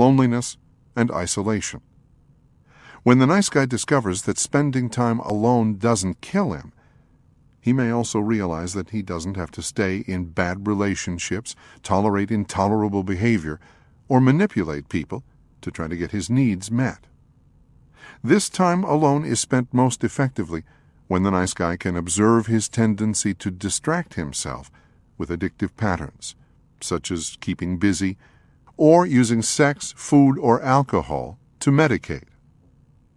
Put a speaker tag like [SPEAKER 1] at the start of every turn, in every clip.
[SPEAKER 1] loneliness, and isolation. When the nice guy discovers that spending time alone doesn't kill him, he may also realize that he doesn't have to stay in bad relationships, tolerate intolerable behavior, or manipulate people to try to get his needs met. This time alone is spent most effectively when the nice guy can observe his tendency to distract himself with addictive patterns, such as keeping busy or using sex, food, or alcohol to medicate.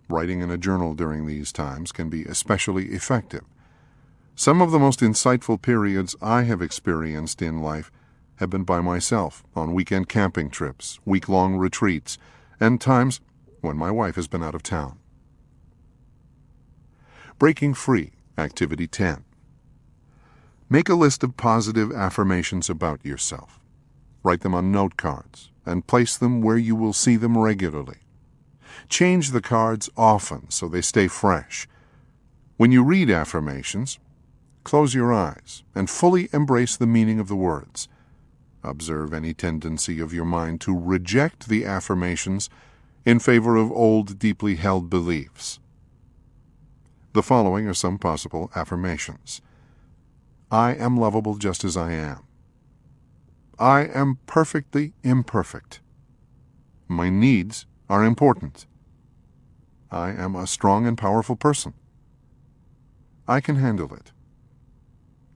[SPEAKER 1] Writing in a journal during these times can be especially effective. Some of the most insightful periods I have experienced in life have been by myself on weekend camping trips, week-long retreats, and times when my wife has been out of town. Breaking Free, Activity 10. Make a list of positive affirmations about yourself. Write them on note cards and place them where you will see them regularly. Change the cards often so they stay fresh. When you read affirmations, close your eyes and fully embrace the meaning of the words. Observe any tendency of your mind to reject the affirmations in favor of old, deeply held beliefs. The following are some possible affirmations. I am lovable just as I am. I am perfectly imperfect. My needs are important. I am a strong and powerful person. I can handle it.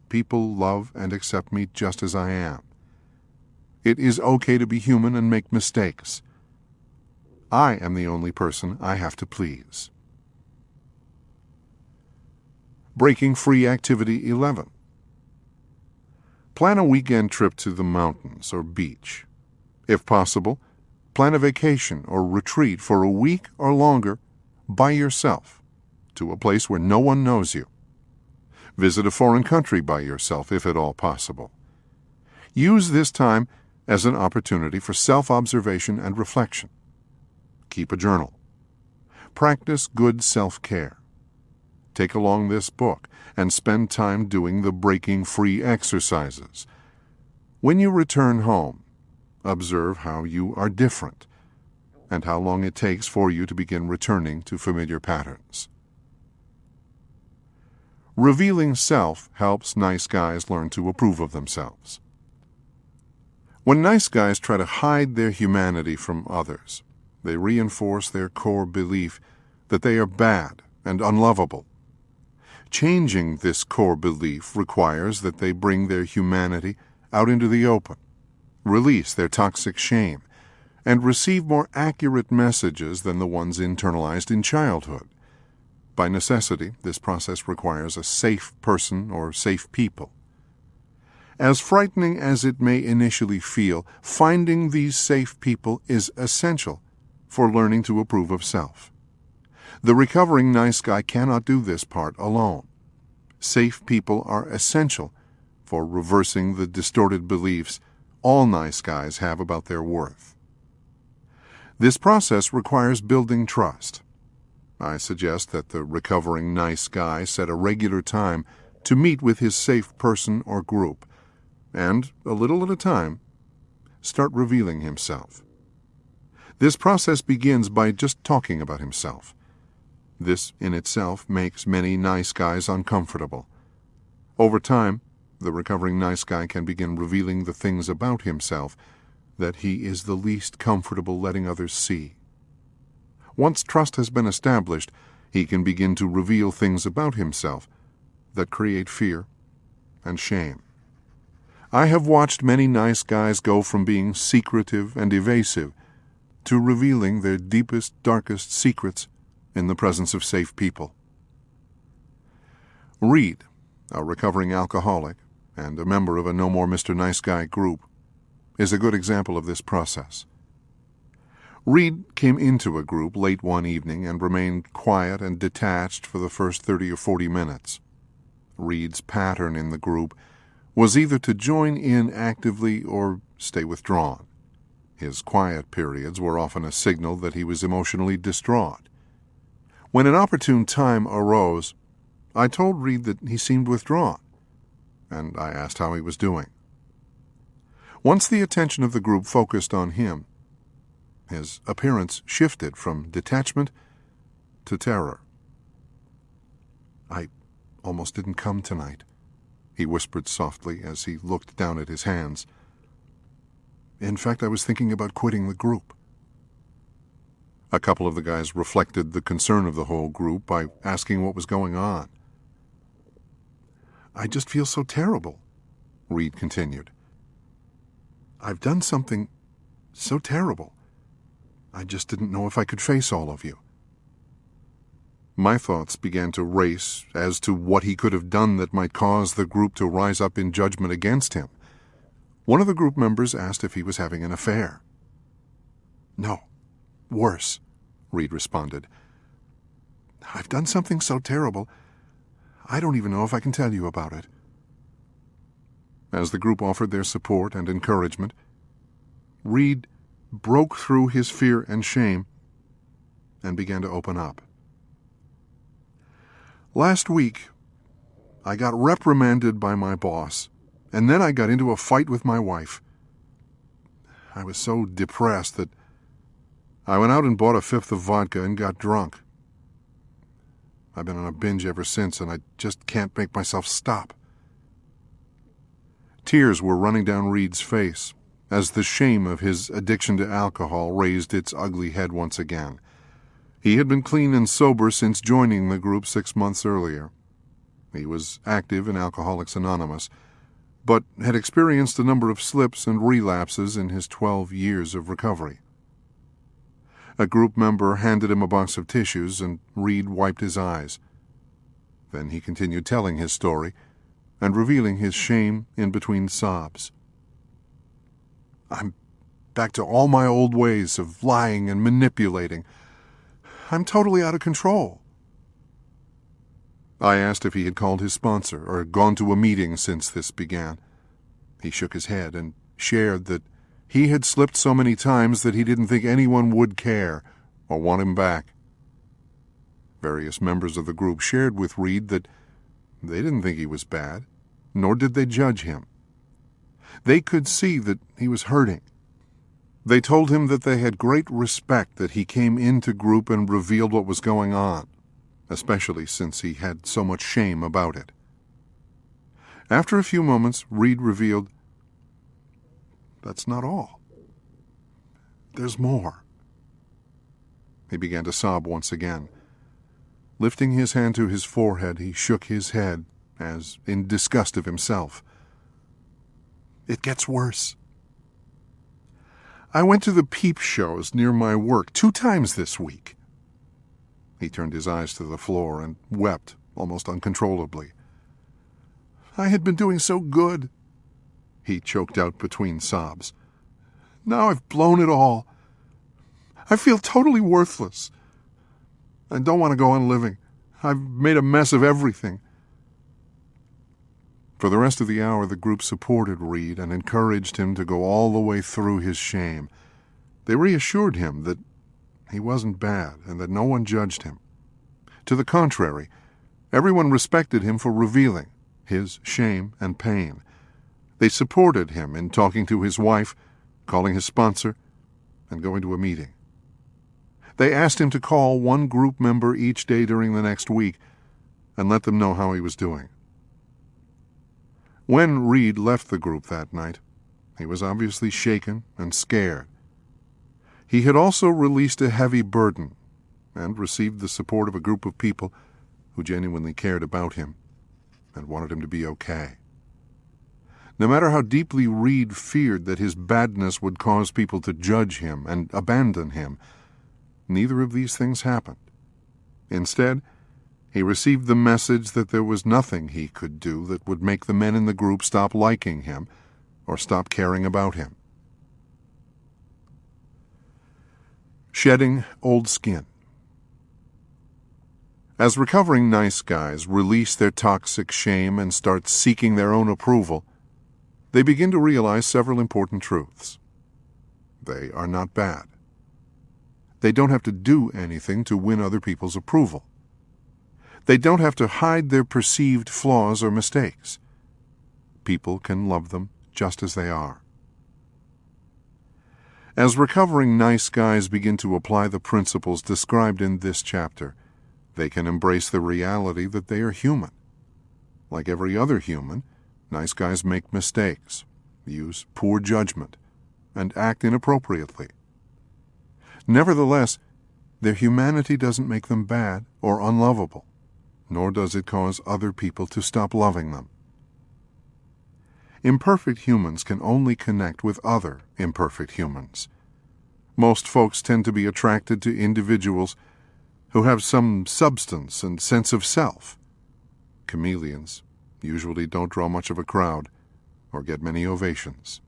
[SPEAKER 1] People love and accept me just as I am. It is okay to be human and make mistakes. I am the only person I have to please. Breaking Free Activity 11. Plan a weekend trip to the mountains or beach. If possible, plan a vacation or retreat for a week or longer by yourself to a place where no one knows you. Visit a foreign country by yourself if at all possible. Use this time as an opportunity for self-observation and reflection. Keep a journal. Practice good self-care. Take along this book and spend time doing the Breaking Free exercises. When you return home, observe how you are different and how long it takes for you to begin returning to familiar patterns. Revealing self helps nice guys learn to approve of themselves. When nice guys try to hide their humanity from others, they reinforce their core belief that they are bad and unlovable. Changing this core belief requires that they bring their humanity out into the open, release their toxic shame, and receive more accurate messages than the ones internalized in childhood. By necessity, this process requires a safe person or safe people. As frightening as it may initially feel, finding these safe people is essential for learning to approve of self. The recovering nice guy cannot do this part alone. Safe people are essential for reversing the distorted beliefs all nice guys have about their worth. This process requires building trust. I suggest that the recovering nice guy set a regular time to meet with his safe person or group, and, a little at a time, start revealing himself. This process begins by just talking about himself. This in itself makes many nice guys uncomfortable. Over time, the recovering nice guy can begin revealing the things about himself that he is the least comfortable letting others see. Once trust has been established, he can begin to reveal things about himself that create fear and shame. I have watched many nice guys go from being secretive and evasive to revealing their deepest, darkest secrets in the presence of safe people. Reed, a recovering alcoholic and a member of a No More Mr. Nice Guy group, is a good example of this process. Reed came into a group late one evening and remained quiet and detached for the first 30 or 40 minutes. Reed's pattern in the group was either to join in actively or stay withdrawn. His quiet periods were often a signal that he was emotionally distraught. When an opportune time arose, I told Reed that he seemed withdrawn, and I asked how he was doing. Once the attention of the group focused on him, His appearance shifted from detachment to terror. "I almost didn't come tonight," he whispered softly as he looked down at his hands. "In fact, I was thinking about quitting the group." A couple of the guys reflected the concern of the whole group by asking what was going on. "I just feel so terrible," Reed continued. "I've done something so terrible. I just didn't know if I could face all of you." My thoughts began to race as to what he could have done that might cause the group to rise up in judgment against him. One of the group members asked if he was having an affair. "No, worse," Reed responded. "I've done something so terrible, I don't even know if I can tell you about it." As the group offered their support and encouragement, Reed broke through his fear and shame and began to open up. "Last week, I got reprimanded by my boss, and then I got into a fight with my wife. I was so depressed that I went out and bought a fifth of vodka and got drunk. I've been on a binge ever since, and I just can't make myself stop." Tears were running down Reed's face as the shame of his addiction to alcohol raised its ugly head once again. He had been clean and sober since joining the group 6 months earlier. He was active in Alcoholics Anonymous, but had experienced a number of slips and relapses in his 12 years of recovery. A group member handed him a box of tissues, and Reed wiped his eyes. Then he continued telling his story and revealing his shame in between sobs. "I'm back to all my old ways of lying and manipulating. I'm totally out of control." I asked if he had called his sponsor or gone to a meeting since this began. He shook his head and shared that he had slipped so many times that he didn't think anyone would care or want him back. Various members of the group shared with Reed that they didn't think he was bad, nor did they judge him. They could see that he was hurting. They told him that they had great respect that he came into group and revealed what was going on, especially since he had so much shame about it. After a few moments, Reed revealed, "That's not all. There's more." He began to sob once again. Lifting his hand to his forehead, he shook his head, as in disgust of himself. "It gets worse. I went to the peep shows near my work 2 times this week." He turned his eyes to the floor and wept almost uncontrollably. "I had been doing so good," he choked out between sobs. "Now I've blown it all. I feel totally worthless. I don't want to go on living. I've made a mess of everything." For the rest of the hour, the group supported Reed and encouraged him to go all the way through his shame. They reassured him that he wasn't bad and that no one judged him. To the contrary, everyone respected him for revealing his shame and pain. They supported him in talking to his wife, calling his sponsor, and going to a meeting. They asked him to call one group member each day during the next week and let them know how he was doing. When Reed left the group that night, he was obviously shaken and scared. He had also released a heavy burden and received the support of a group of people who genuinely cared about him and wanted him to be okay. No matter how deeply Reed feared that his badness would cause people to judge him and abandon him, neither of these things happened. Instead, he received the message that there was nothing he could do that would make the men in the group stop liking him or stop caring about him. Shedding old skin. As recovering nice guys release their toxic shame and start seeking their own approval, they begin to realize several important truths. They are not bad. They don't have to do anything to win other people's approval. They don't have to hide their perceived flaws or mistakes. People can love them just as they are. As recovering nice guys begin to apply the principles described in this chapter, they can embrace the reality that they are human. Like every other human, nice guys make mistakes, use poor judgment, and act inappropriately. Nevertheless, their humanity doesn't make them bad or unlovable, nor does it cause other people to stop loving them. Imperfect humans can only connect with other imperfect humans. Most folks tend to be attracted to individuals who have some substance and sense of self. Chameleons usually don't draw much of a crowd or get many ovations.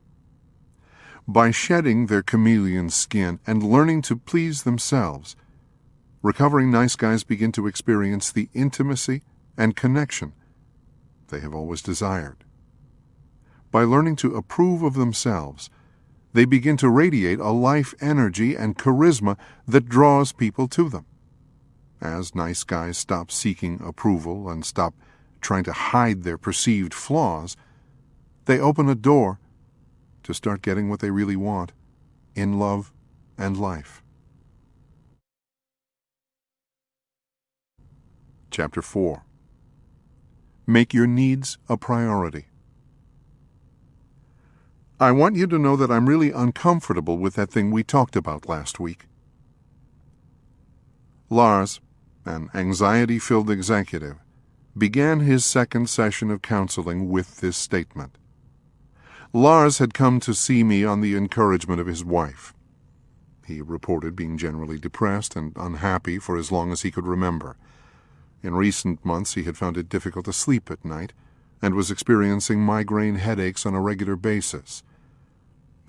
[SPEAKER 1] By shedding their chameleon skin and learning to please themselves, recovering nice guys begin to experience the intimacy and connection they have always desired. By learning to approve of themselves, they begin to radiate a life energy and charisma that draws people to them. As nice guys stop seeking approval and stop trying to hide their perceived flaws, they open a door to start getting what they really want in love and life. Chapter 4. Make your needs a priority. I want you to know that I'm really uncomfortable with that thing we talked about last week. Lars, an anxiety-filled executive, began his second session of counseling with this statement. Lars had come to see me on the encouragement of his wife. He reported being generally depressed and unhappy for as long as he could remember. In recent months he had found it difficult to sleep at night and was experiencing migraine headaches on a regular basis.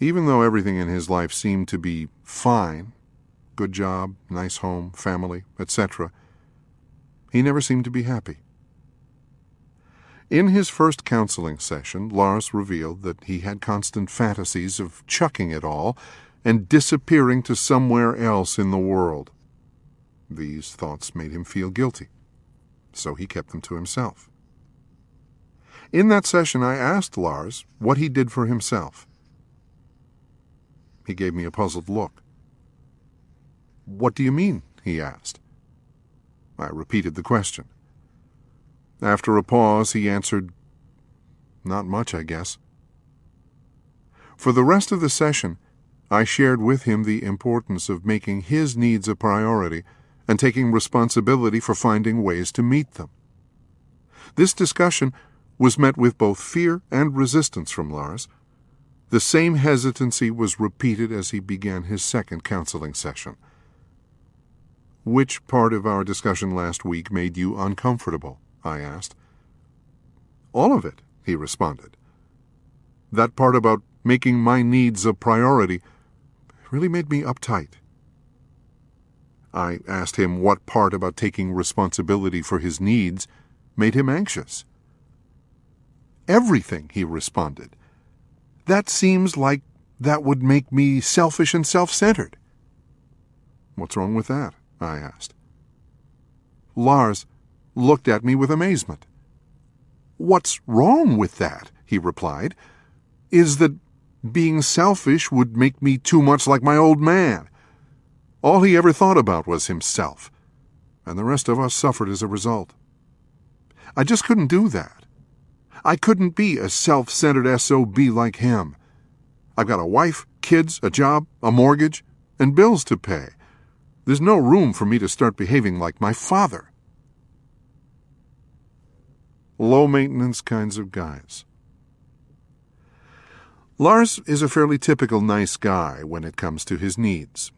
[SPEAKER 1] Even though everything in his life seemed to be fine, good job, nice home, family, etc., he never seemed to be happy. In his first counseling session, Lars revealed that he had constant fantasies of chucking it all and disappearing to somewhere else in the world. These thoughts made him feel guilty, so he kept them to himself. In that session, I asked Lars what he did for himself. He gave me a puzzled look. "What do you mean?" he asked. I repeated the question. After a pause, he answered, "Not much, I guess." For the rest of the session, I shared with him the importance of making his needs a priority and taking responsibility for finding ways to meet them. This discussion was met with both fear and resistance from Lars. The same hesitancy was repeated as he began his second counseling session. "Which part of our discussion last week made you uncomfortable?" I asked. "All of it," he responded. "That part about making my needs a priority really made me uptight." I asked him what part about taking responsibility for his needs made him anxious. "Everything," he responded. "That seems like that would make me selfish and self-centered." "What's wrong with that?" I asked. Lars looked at me with amazement. "What's wrong with that," he replied, "is that being selfish would make me too much like my old man. All he ever thought about was himself, and the rest of us suffered as a result. I just couldn't do that. I couldn't be a self-centered SOB like him. I've got a wife, kids, a job, a mortgage, and bills to pay. There's no room for me to start behaving like my father." Low-maintenance kinds of guys. Lars is a fairly typical nice guy when it comes to his needs.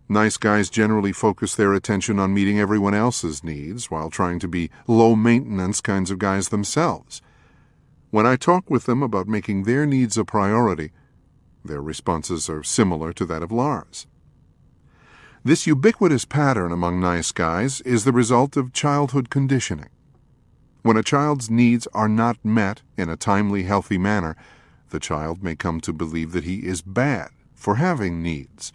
[SPEAKER 1] Nice guys generally focus their attention on meeting everyone else's needs while trying to be low-maintenance kinds of guys themselves. When I talk with them about making their needs a priority, their responses are similar to that of Lars. This ubiquitous pattern among nice guys is the result of childhood conditioning. When a child's needs are not met in a timely, healthy manner, the child may come to believe that he is bad for having needs.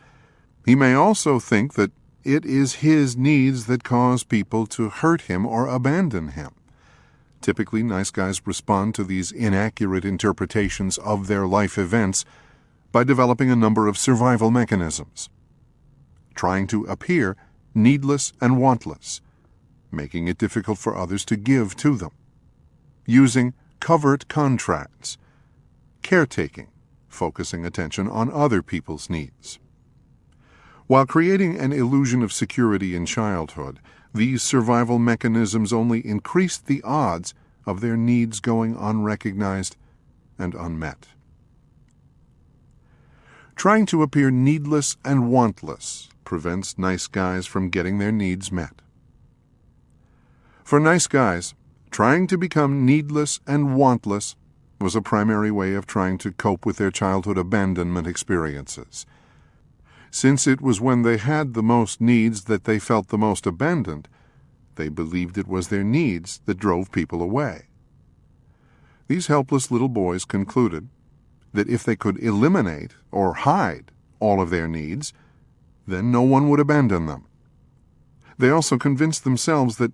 [SPEAKER 1] He may also think that it is his needs that cause people to hurt him or abandon him. Typically, nice guys respond to these inaccurate interpretations of their life events by developing a number of survival mechanisms. Trying to appear needless and wantless, making it difficult for others to give to them. Using covert contracts. Caretaking, focusing attention on other people's needs. While creating an illusion of security in childhood, these survival mechanisms only increased the odds of their needs going unrecognized and unmet. Trying to appear needless and wantless prevents nice guys from getting their needs met. For nice guys, trying to become needless and wantless was a primary way of trying to cope with their childhood abandonment experiences. Since it was when they had the most needs that they felt the most abandoned, they believed it was their needs that drove people away. These helpless little boys concluded that if they could eliminate or hide all of their needs, then no one would abandon them. They also convinced themselves that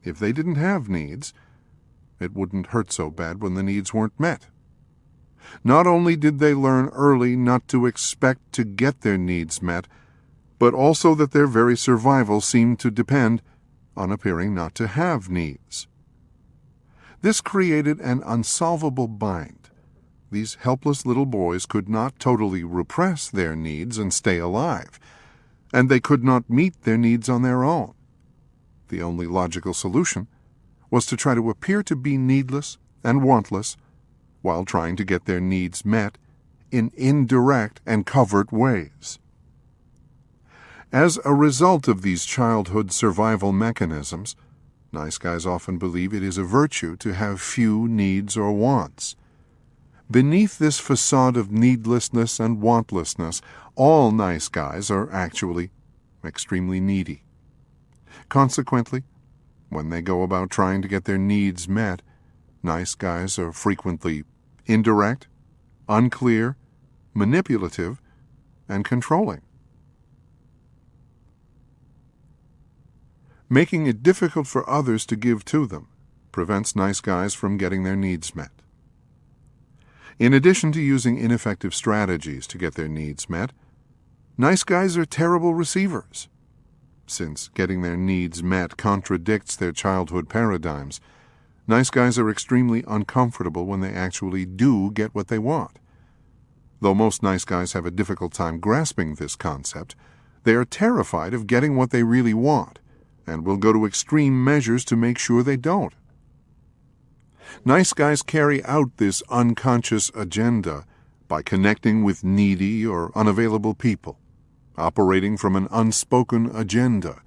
[SPEAKER 1] if they didn't have needs, it wouldn't hurt so bad when the needs weren't met. Not only did they learn early not to expect to get their needs met, but also that their very survival seemed to depend on appearing not to have needs. This created an unsolvable bind. These helpless little boys could not totally repress their needs and stay alive, and they could not meet their needs on their own. The only logical solution was to try to appear to be needless and wantless while trying to get their needs met in indirect and covert ways. As a result of these childhood survival mechanisms, nice guys often believe it is a virtue to have few needs or wants. Beneath this facade of needlessness and wantlessness, all nice guys are actually extremely needy. Consequently, when they go about trying to get their needs met, nice guys are frequently indirect, unclear, manipulative, and controlling. Making it difficult for others to give to them prevents nice guys from getting their needs met. In addition to using ineffective strategies to get their needs met, nice guys are terrible receivers. Since getting their needs met contradicts their childhood paradigms, nice guys are extremely uncomfortable when they actually do get what they want. Though most nice guys have a difficult time grasping this concept, they are terrified of getting what they really want, and will go to extreme measures to make sure they don't. Nice guys carry out this unconscious agenda by connecting with needy or unavailable people, operating from an unspoken agenda,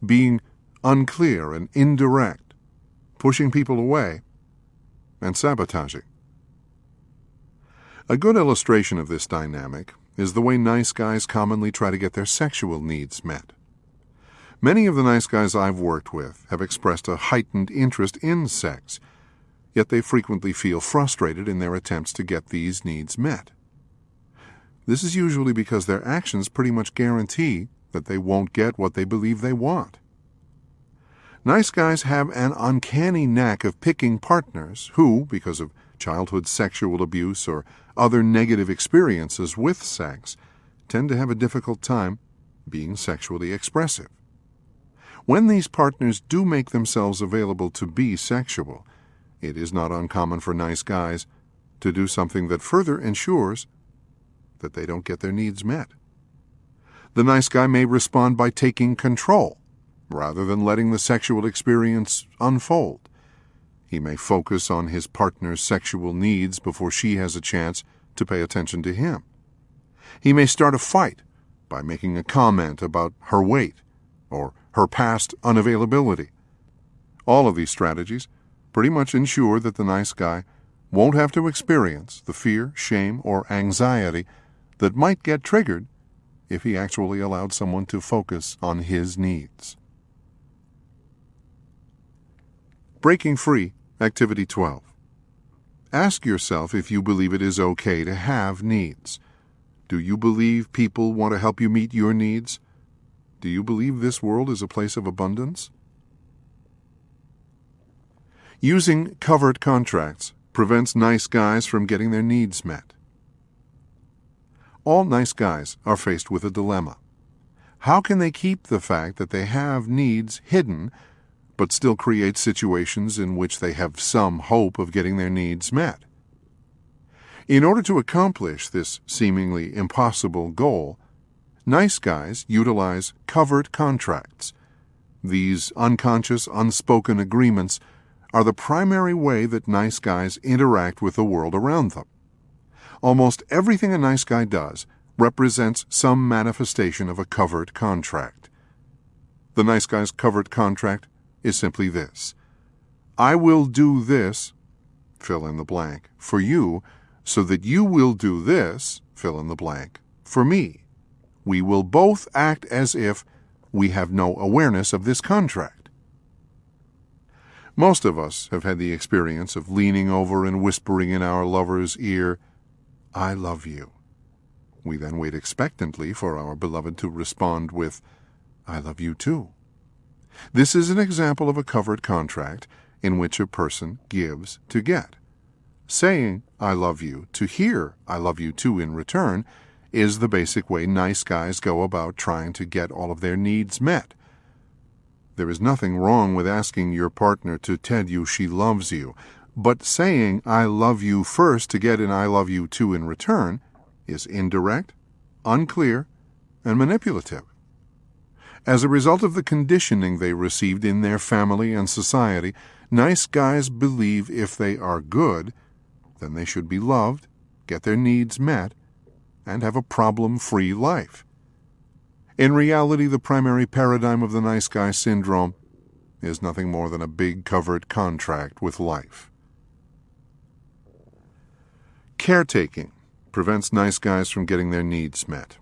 [SPEAKER 1] being unclear and indirect, pushing people away, and sabotaging. A good illustration of this dynamic is the way nice guys commonly try to get their sexual needs met. Many of the nice guys I've worked with have expressed a heightened interest in sex, yet they frequently feel frustrated in their attempts to get these needs met. This is usually because their actions pretty much guarantee that they won't get what they believe they want. Nice guys have an uncanny knack of picking partners who, because of childhood sexual abuse or other negative experiences with sex, tend to have a difficult time being sexually expressive. When these partners do make themselves available to be sexual, it is not uncommon for nice guys to do something that further ensures that they don't get their needs met. The nice guy may respond by taking control, rather than letting the sexual experience unfold. He may focus on his partner's sexual needs before she has a chance to pay attention to him. He may start a fight by making a comment about her weight or her past unavailability. All of these strategies pretty much ensure that the nice guy won't have to experience the fear, shame, or anxiety that might get triggered if he actually allowed someone to focus on his needs. Breaking Free, Activity 12. Ask yourself if you believe it is okay to have needs. Do you believe people want to help you meet your needs? Do you believe this world is a place of abundance? Using covert contracts prevents nice guys from getting their needs met. All nice guys are faced with a dilemma. How can they keep the fact that they have needs hidden, but still create situations in which they have some hope of getting their needs met? In order to accomplish this seemingly impossible goal, nice guys utilize covert contracts. These unconscious, unspoken agreements are the primary way that nice guys interact with the world around them. Almost everything a nice guy does represents some manifestation of a covert contract. The nice guy's covert contract is simply this: I will do this, fill in the blank, for you, so that you will do this, fill in the blank, for me. We will both act as if we have no awareness of this contract. Most of us have had the experience of leaning over and whispering in our lover's ear, I love you. We then wait expectantly for our beloved to respond with, I love you too. This is an example of a covert contract in which a person gives to get. Saying, I love you, to hear, I love you too in return, is the basic way nice guys go about trying to get all of their needs met. There is nothing wrong with asking your partner to tell you she loves you, but saying, I love you first to get an I love you too in return is indirect, unclear, and manipulative. As a result of the conditioning they received in their family and society, nice guys believe if they are good, then they should be loved, get their needs met, and have a problem-free life. In reality, the primary paradigm of the nice guy syndrome is nothing more than a big covert contract with life. Caretaking prevents nice guys from getting their needs met.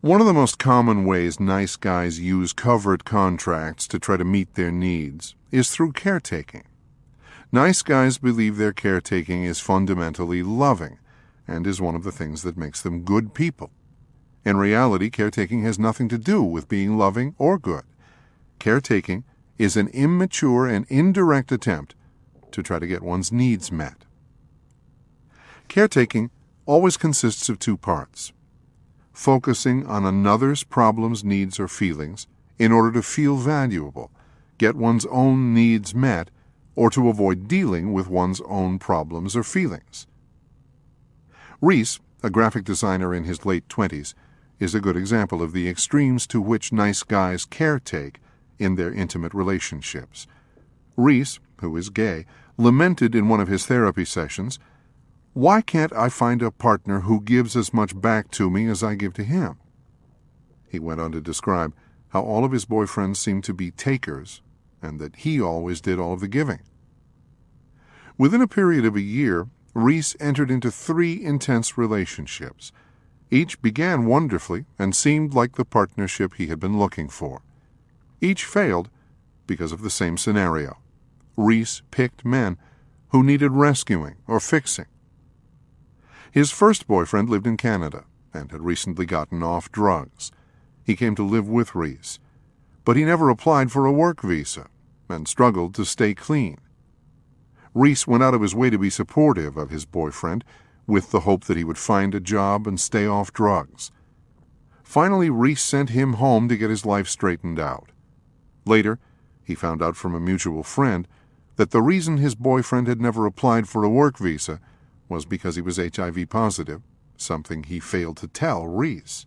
[SPEAKER 1] One of the most common ways nice guys use covert contracts to try to meet their needs is through caretaking. Nice guys believe their caretaking is fundamentally loving and is one of the things that makes them good people. In reality, caretaking has nothing to do with being loving or good. Caretaking is an immature and indirect attempt to try to get one's needs met. Caretaking always consists of two parts: focusing on another's problems, needs, or feelings in order to feel valuable, get one's own needs met, or to avoid dealing with one's own problems or feelings. Reese, a graphic designer in his late 20s, is a good example of the extremes to which nice guys caretake in their intimate relationships. Reese, who is gay, lamented in one of his therapy sessions, "Why can't I find a partner who gives as much back to me as I give to him?" He went on to describe how all of his boyfriends seemed to be takers and that he always did all of the giving. Within a period of a year, Reese entered into 3 intense relationships. Each began wonderfully and seemed like the partnership he had been looking for. Each failed because of the same scenario. Reese picked men who needed rescuing or fixing. His first boyfriend lived in Canada and had recently gotten off drugs. He came to live with Reese, but he never applied for a work visa and struggled to stay clean. Reese went out of his way to be supportive of his boyfriend, with the hope that he would find a job and stay off drugs. Finally, Reese sent him home to get his life straightened out. Later, he found out from a mutual friend that the reason his boyfriend had never applied for a work visa was because he was HIV positive, something he failed to tell Reese.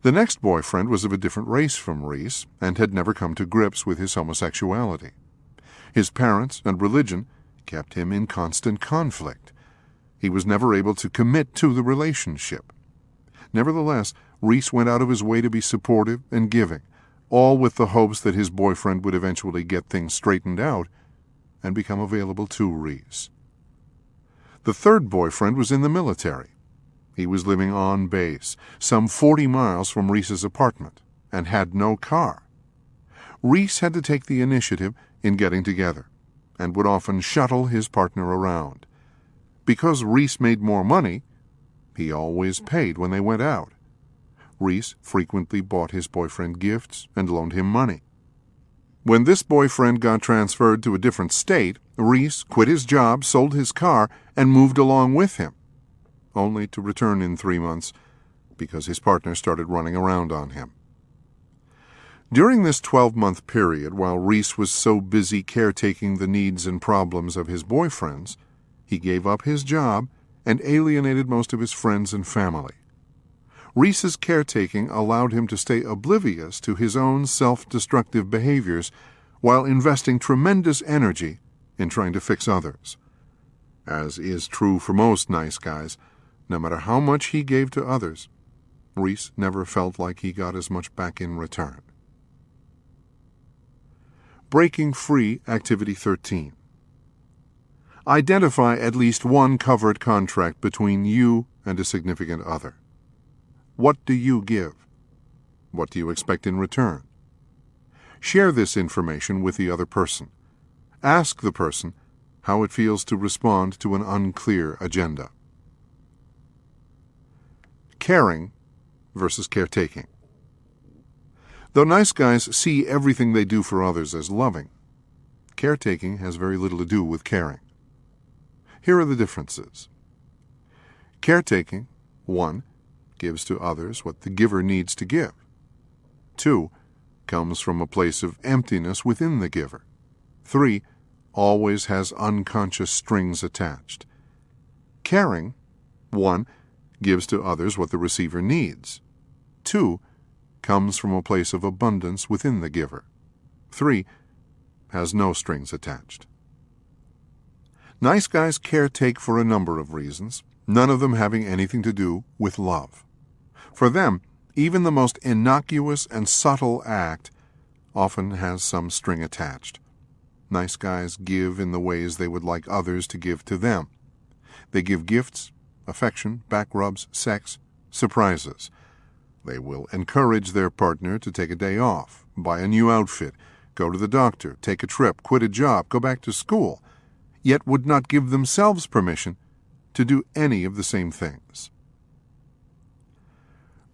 [SPEAKER 1] The next boyfriend was of a different race from Reese and had never come to grips with his homosexuality. His parents and religion kept him in constant conflict. He was never able to commit to the relationship. Nevertheless, Reese went out of his way to be supportive and giving, all with the hopes that his boyfriend would eventually get things straightened out and become available to Reese. The third boyfriend was in the military. He was living on base, some 40 miles from Reese's apartment, and had no car. Reese had to take the initiative in getting together, and would often shuttle his partner around. Because Reese made more money, he always paid when they went out. Reese frequently bought his boyfriend gifts and loaned him money. When this boyfriend got transferred to a different state, Reese quit his job, sold his car, and moved along with him. only to return in 3 months because his partner started running around on him. During this 12-month period, while Reese was so busy caretaking the needs and problems of his boyfriends, he gave up his job and alienated most of his friends and family. Reese's caretaking allowed him to stay oblivious to his own self-destructive behaviors while investing tremendous energy in trying to fix others. As is true for most nice guys, no matter how much he gave to others, Reese never felt like he got as much back in return. Breaking Free Activity 13. Identify at least one covered contract between you and a significant other. What do you give? What do you expect in return? Share this information with the other person. Ask the person how it feels to respond to an unclear agenda. Caring versus caretaking. Though nice guys see everything they do for others as loving, caretaking has very little to do with caring. Here are the differences. Caretaking, 1, gives to others what the giver needs to give. 2, comes from a place of emptiness within the giver. 3, always has unconscious strings attached. Caring, 1, gives to others what the receiver needs. 2, comes from a place of abundance within the giver. 3, has no strings attached. Nice guys caretake for a number of reasons, none of them having anything to do with love. For them, even the most innocuous and subtle act often has some string attached. Nice guys give in the ways they would like others to give to them. They give gifts, affection, back rubs, sex, surprises. They will encourage their partner to take a day off, buy a new outfit, go to the doctor, take a trip, quit a job, go back to school, yet would not give themselves permission to do any of the same things.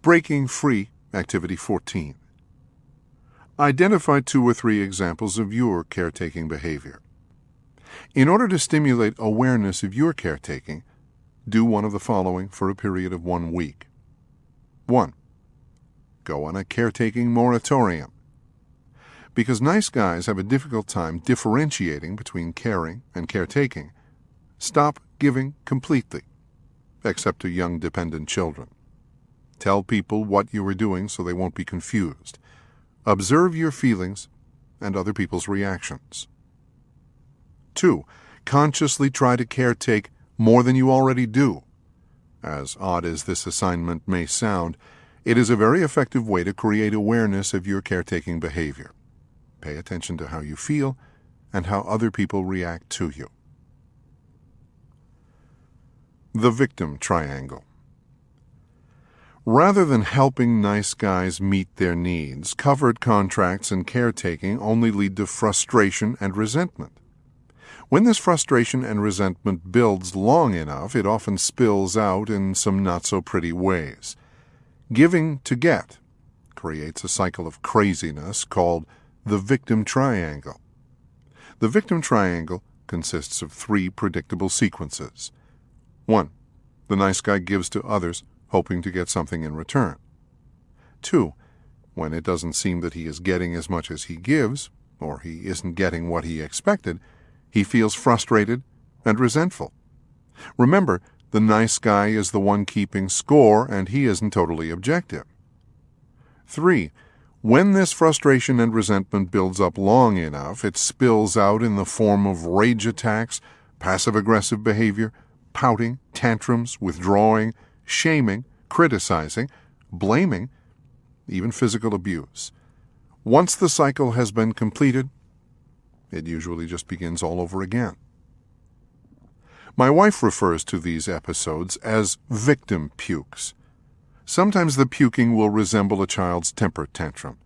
[SPEAKER 1] Breaking Free Activity 14. Identify 2 or 3 examples of your caretaking behavior. In order to stimulate awareness of your caretaking, do one of the following for a period of 1 week. 1. Go on a caretaking moratorium. Because nice guys have a difficult time differentiating between caring and caretaking, stop giving completely, except to young dependent children. Tell people what you are doing so they won't be confused. Observe your feelings and other people's reactions. 2. Consciously try to caretake more than you already do. As odd as this assignment may sound, it is a very effective way to create awareness of your caretaking behavior. Pay attention to how you feel and how other people react to you. The Victim Triangle. Rather than helping nice guys meet their needs, covered contracts and caretaking only lead to frustration and resentment. When this frustration and resentment builds long enough, it often spills out in some not-so-pretty ways. Giving to get creates a cycle of craziness called the Victim Triangle. The Victim Triangle consists of 3 predictable sequences. 1. The nice guy gives to others, hoping to get something in return. 2. When it doesn't seem that he is getting as much as he gives, or he isn't getting what he expected, he feels frustrated and resentful. Remember, the nice guy is the one keeping score, and he isn't totally objective. 3. When this frustration and resentment builds up long enough, it spills out in the form of rage attacks, passive-aggressive behavior, pouting, tantrums, withdrawing, shaming, criticizing, blaming, even physical abuse. Once the cycle has been completed, it usually just begins all over again. My wife refers to these episodes as victim pukes. Sometimes the puking will resemble a child's temper tantrum.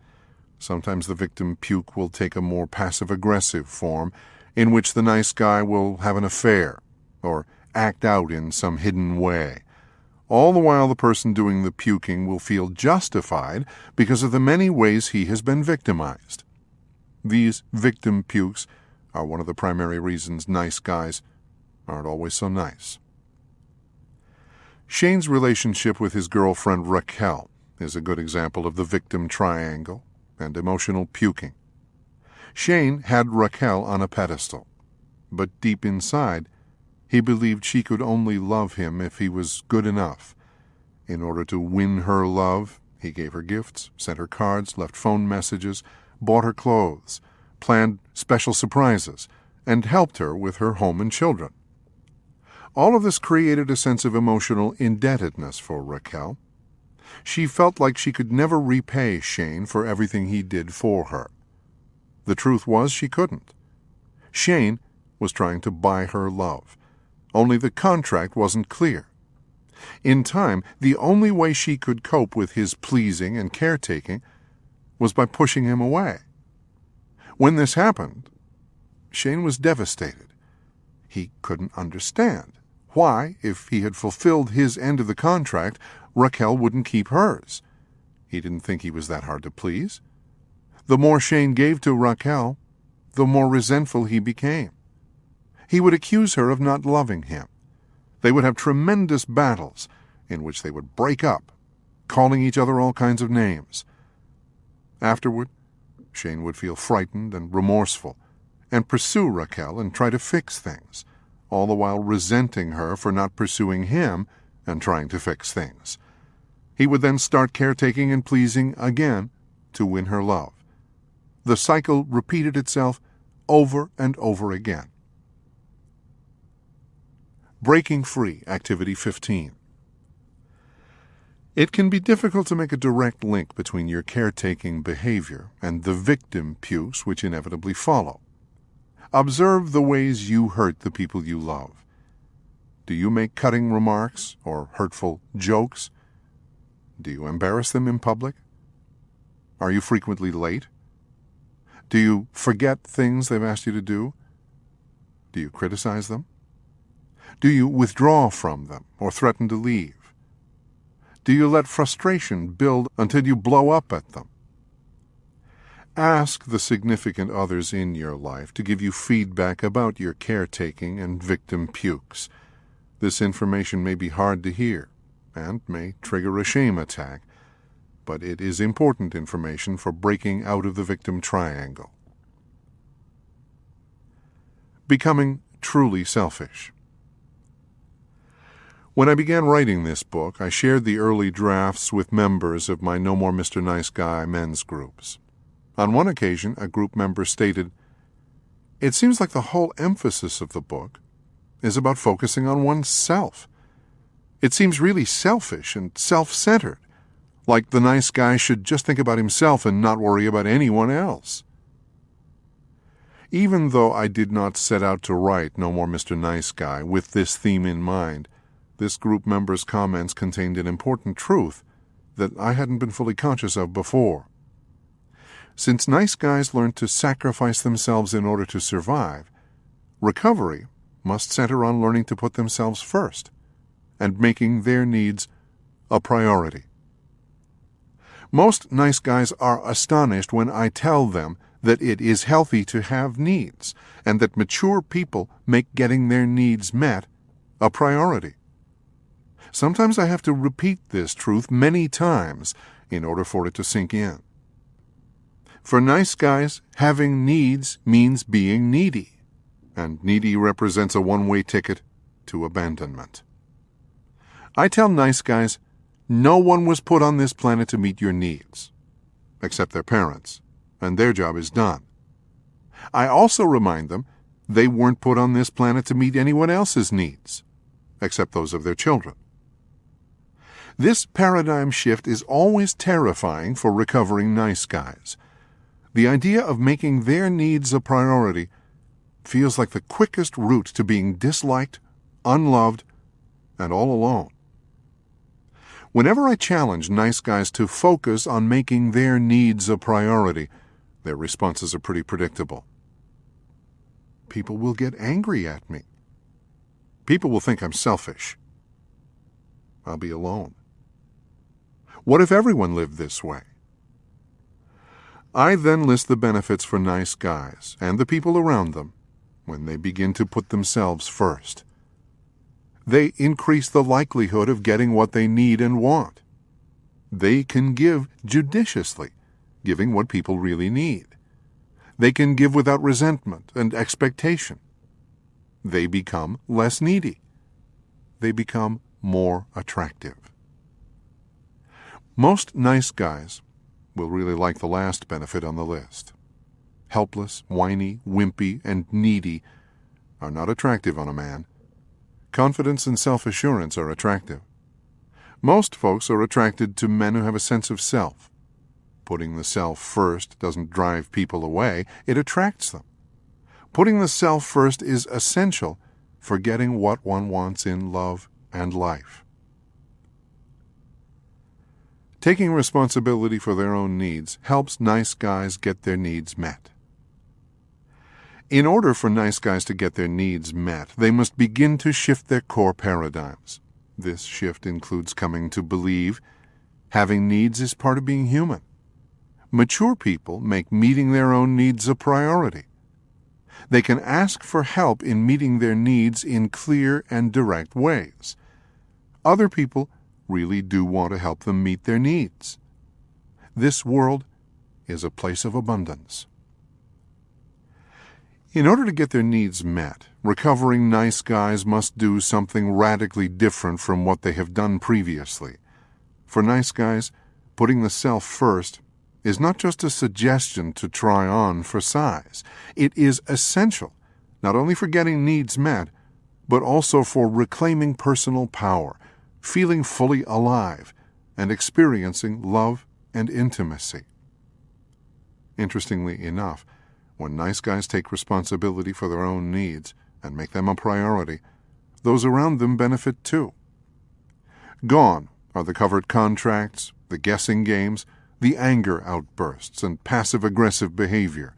[SPEAKER 1] Sometimes the victim puke will take a more passive-aggressive form, in which the nice guy will have an affair or act out in some hidden way. All the while the person doing the puking will feel justified because of the many ways he has been victimized. These victim pukes are one of the primary reasons nice guys aren't always so nice. Shane's relationship with his girlfriend Raquel is a good example of the victim triangle and emotional puking. Shane had Raquel on a pedestal, but deep inside, he believed she could only love him if he was good enough. In order to win her love, he gave her gifts, sent her cards, left phone messages, bought her clothes, planned special surprises, and helped her with her home and children. All of this created a sense of emotional indebtedness for Raquel. She felt like she could never repay Shane for everything he did for her. The truth was she couldn't. Shane was trying to buy her love, only the contract wasn't clear. In time, the only way she could cope with his pleasing and caretaking was by pushing him away. When this happened, Shane was devastated. He couldn't understand why, if he had fulfilled his end of the contract, Raquel wouldn't keep hers. He didn't think he was that hard to please. The more Shane gave to Raquel, the more resentful he became. He would accuse her of not loving him. They would have tremendous battles in which they would break up, calling each other all kinds of names. Afterward, Shane would feel frightened and remorseful and pursue Raquel and try to fix things, all the while resenting her for not pursuing him and trying to fix things. He would then start caretaking and pleasing again to win her love. The cycle repeated itself over and over again. Breaking Free, Activity 15. It can be difficult to make a direct link between your caretaking behavior and the victim pukes which inevitably follow. Observe the ways you hurt the people you love. Do you make cutting remarks or hurtful jokes? Do you embarrass them in public? Are you frequently late? Do you forget things they've asked you to do? Do you criticize them? Do you withdraw from them or threaten to leave? Do you let frustration build until you blow up at them? Ask the significant others in your life to give you feedback about your caretaking and victim pukes. This information may be hard to hear and may trigger a shame attack, but it is important information for breaking out of the victim triangle. Becoming truly selfish. When I began writing this book, I shared the early drafts with members of my No More Mr. Nice Guy men's groups. On one occasion, a group member stated, "It seems like the whole emphasis of the book is about focusing on oneself. It seems really selfish and self-centered, like the nice guy should just think about himself and not worry about anyone else." Even though I did not set out to write No More Mr. Nice Guy with this theme in mind, this group member's comments contained an important truth that I hadn't been fully conscious of before. Since nice guys learn to sacrifice themselves in order to survive, recovery must center on learning to put themselves first and making their needs a priority. Most nice guys are astonished when I tell them that it is healthy to have needs and that mature people make getting their needs met a priority. Sometimes I have to repeat this truth many times in order for it to sink in. For nice guys, having needs means being needy, and needy represents a one-way ticket to abandonment. I tell nice guys, no one was put on this planet to meet your needs, except their parents, and their job is done. I also remind them they weren't put on this planet to meet anyone else's needs, except those of their children. This paradigm shift is always terrifying for recovering nice guys. The idea of making their needs a priority feels like the quickest route to being disliked, unloved, and all alone. Whenever I challenge nice guys to focus on making their needs a priority, their responses are pretty predictable. People will get angry at me. People will think I'm selfish. I'll be alone. What if everyone lived this way? I then list the benefits for nice guys and the people around them when they begin to put themselves first. They increase the likelihood of getting what they need and want. They can give judiciously, giving what people really need. They can give without resentment and expectation. They become less needy. They become more attractive. Most nice guys will really like the last benefit on the list. Helpless, whiny, wimpy, and needy are not attractive on a man. Confidence and self-assurance are attractive. Most folks are attracted to men who have a sense of self. Putting the self first doesn't drive people away, it attracts them. Putting the self first is essential for getting what one wants in love and life. Taking responsibility for their own needs helps nice guys get their needs met. In order for nice guys to get their needs met, they must begin to shift their core paradigms. This shift includes coming to believe having needs is part of being human. Mature people make meeting their own needs a priority. They can ask for help in meeting their needs in clear and direct ways. Other people really do want to help them meet their needs. This world is a place of abundance. In order to get their needs met, recovering nice guys must do something radically different from what they have done previously. For nice guys, putting the self first is not just a suggestion to try on for size. It is essential, not only for getting needs met, but also for reclaiming personal power, feeling fully alive, and experiencing love and intimacy. Interestingly enough, when nice guys take responsibility for their own needs and make them a priority, those around them benefit too. Gone are the covert contracts, the guessing games, the anger outbursts, and passive-aggressive behavior.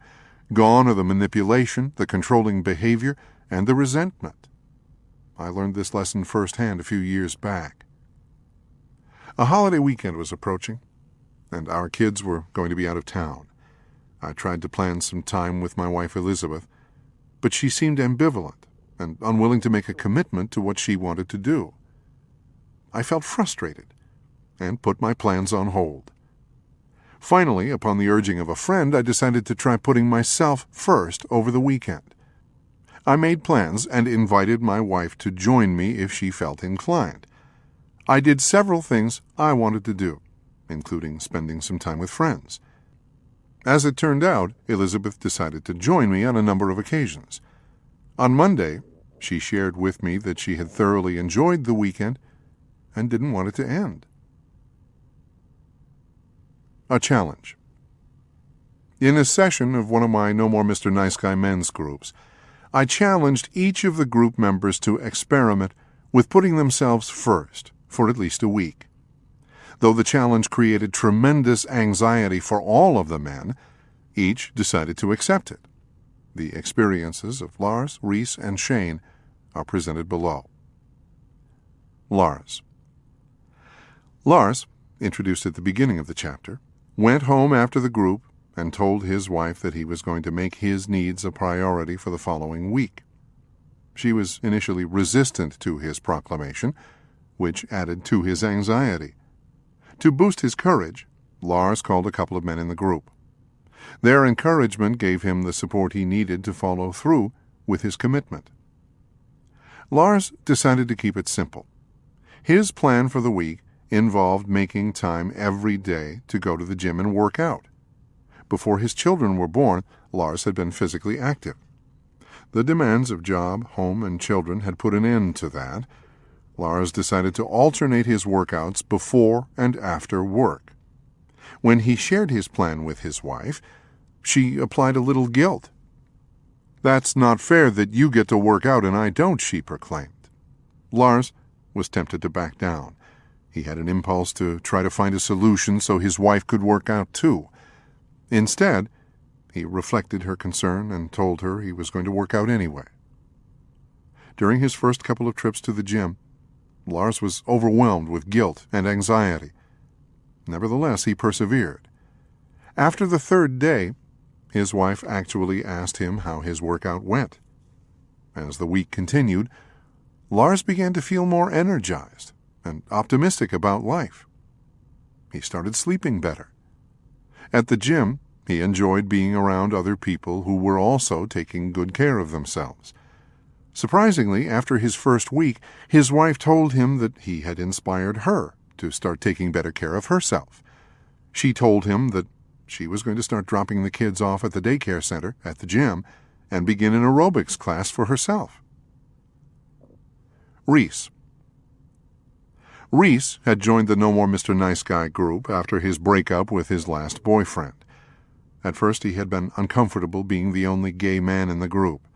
[SPEAKER 1] Gone are the manipulation, the controlling behavior, and the resentment. I learned this lesson firsthand a few years back. A holiday weekend was approaching, and our kids were going to be out of town. I tried to plan some time with my wife Elizabeth, but she seemed ambivalent and unwilling to make a commitment to what she wanted to do. I felt frustrated and put my plans on hold. Finally, upon the urging of a friend, I decided to try putting myself first over the weekend. I made plans and invited my wife to join me if she felt inclined. I did several things I wanted to do, including spending some time with friends. As it turned out, Elizabeth decided to join me on a number of occasions. On Monday, she shared with me that she had thoroughly enjoyed the weekend and didn't want it to end. A challenge. In a session of one of my No More Mr. Nice Guy men's groups, I challenged each of the group members to experiment with putting themselves first for at least a week. Though the challenge created tremendous anxiety for all of the men, each decided to accept it. The experiences of Lars, Reese, and Shane are presented below. Lars. Lars, introduced at the beginning of the chapter, went home after the group and told his wife that he was going to make his needs a priority for the following week. She was initially resistant to his proclamation, which added to his anxiety. To boost his courage, Lars called a couple of men in the group. Their encouragement gave him the support he needed to follow through with his commitment. Lars decided to keep it simple. His plan for the week involved making time every day to go to the gym and work out. Before his children were born, Lars had been physically active. The demands of job, home, and children had put an end to that. Lars decided to alternate his workouts before and after work. When he shared his plan with his wife, she applied a little guilt. "That's not fair that you get to work out and I don't," she proclaimed. Lars was tempted to back down. He had an impulse to try to find a solution so his wife could work out too. Instead, he reflected her concern and told her he was going to work out anyway. During his first couple of trips to the gym, Lars was overwhelmed with guilt and anxiety. Nevertheless, he persevered. After the third day, his wife actually asked him how his workout went. As the week continued, Lars began to feel more energized and optimistic about life. He started sleeping better. At the gym, he enjoyed being around other people who were also taking good care of themselves. Surprisingly, after his first week, his wife told him that he had inspired her to start taking better care of herself. She told him that she was going to start dropping the kids off at the daycare center at the gym and begin an aerobics class for herself. Reese. Reese had joined the No More Mr. Nice Guy group after his breakup with his last boyfriend. At first he had been uncomfortable being the only gay man in the group,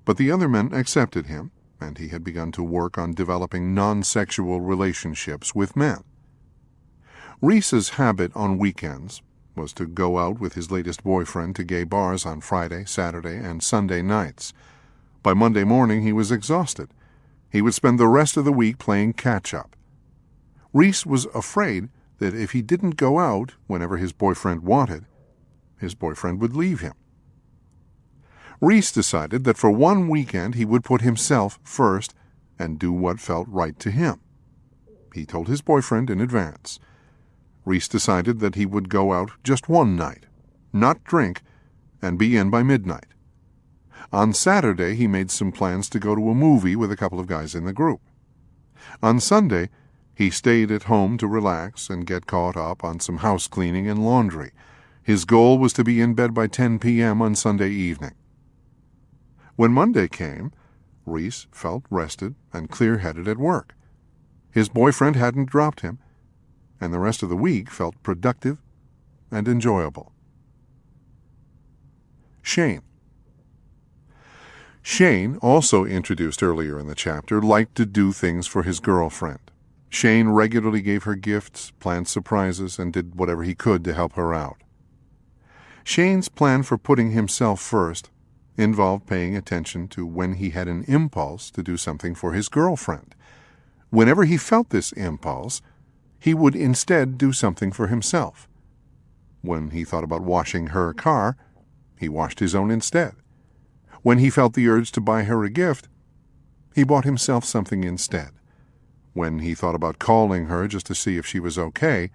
[SPEAKER 1] but the other men accepted him, and he had begun to work on developing non-sexual relationships with men. Reese's habit on weekends was to go out with his latest boyfriend to gay bars on Friday, Saturday, and Sunday nights. By Monday morning he was exhausted. He would spend the rest of the week playing catch-up. Reese was afraid that if he didn't go out whenever his boyfriend wanted, his boyfriend would leave him. Reese decided that for one weekend he would put himself first and do what felt right to him. He told his boyfriend in advance. Reese decided that he would go out just one night, not drink, and be in by midnight. On Saturday he made some plans to go to a movie with a couple of guys in the group. On Sunday he stayed at home to relax and get caught up on some house cleaning and laundry. His goal was to be in bed by 10 p.m. on Sunday evening. When Monday came, Reese felt rested and clear-headed at work. His boyfriend hadn't dropped him, and the rest of the week felt productive and enjoyable. Shane. Shane, also introduced earlier in the chapter, liked to do things for his girlfriend. Shane regularly gave her gifts, planned surprises, and did whatever he could to help her out. Shane's plan for putting himself first involved paying attention to when he had an impulse to do something for his girlfriend. Whenever he felt this impulse, he would instead do something for himself. When he thought about washing her car, he washed his own instead. When he felt the urge to buy her a gift, he bought himself something instead. When he thought about calling her just to see if she was okay,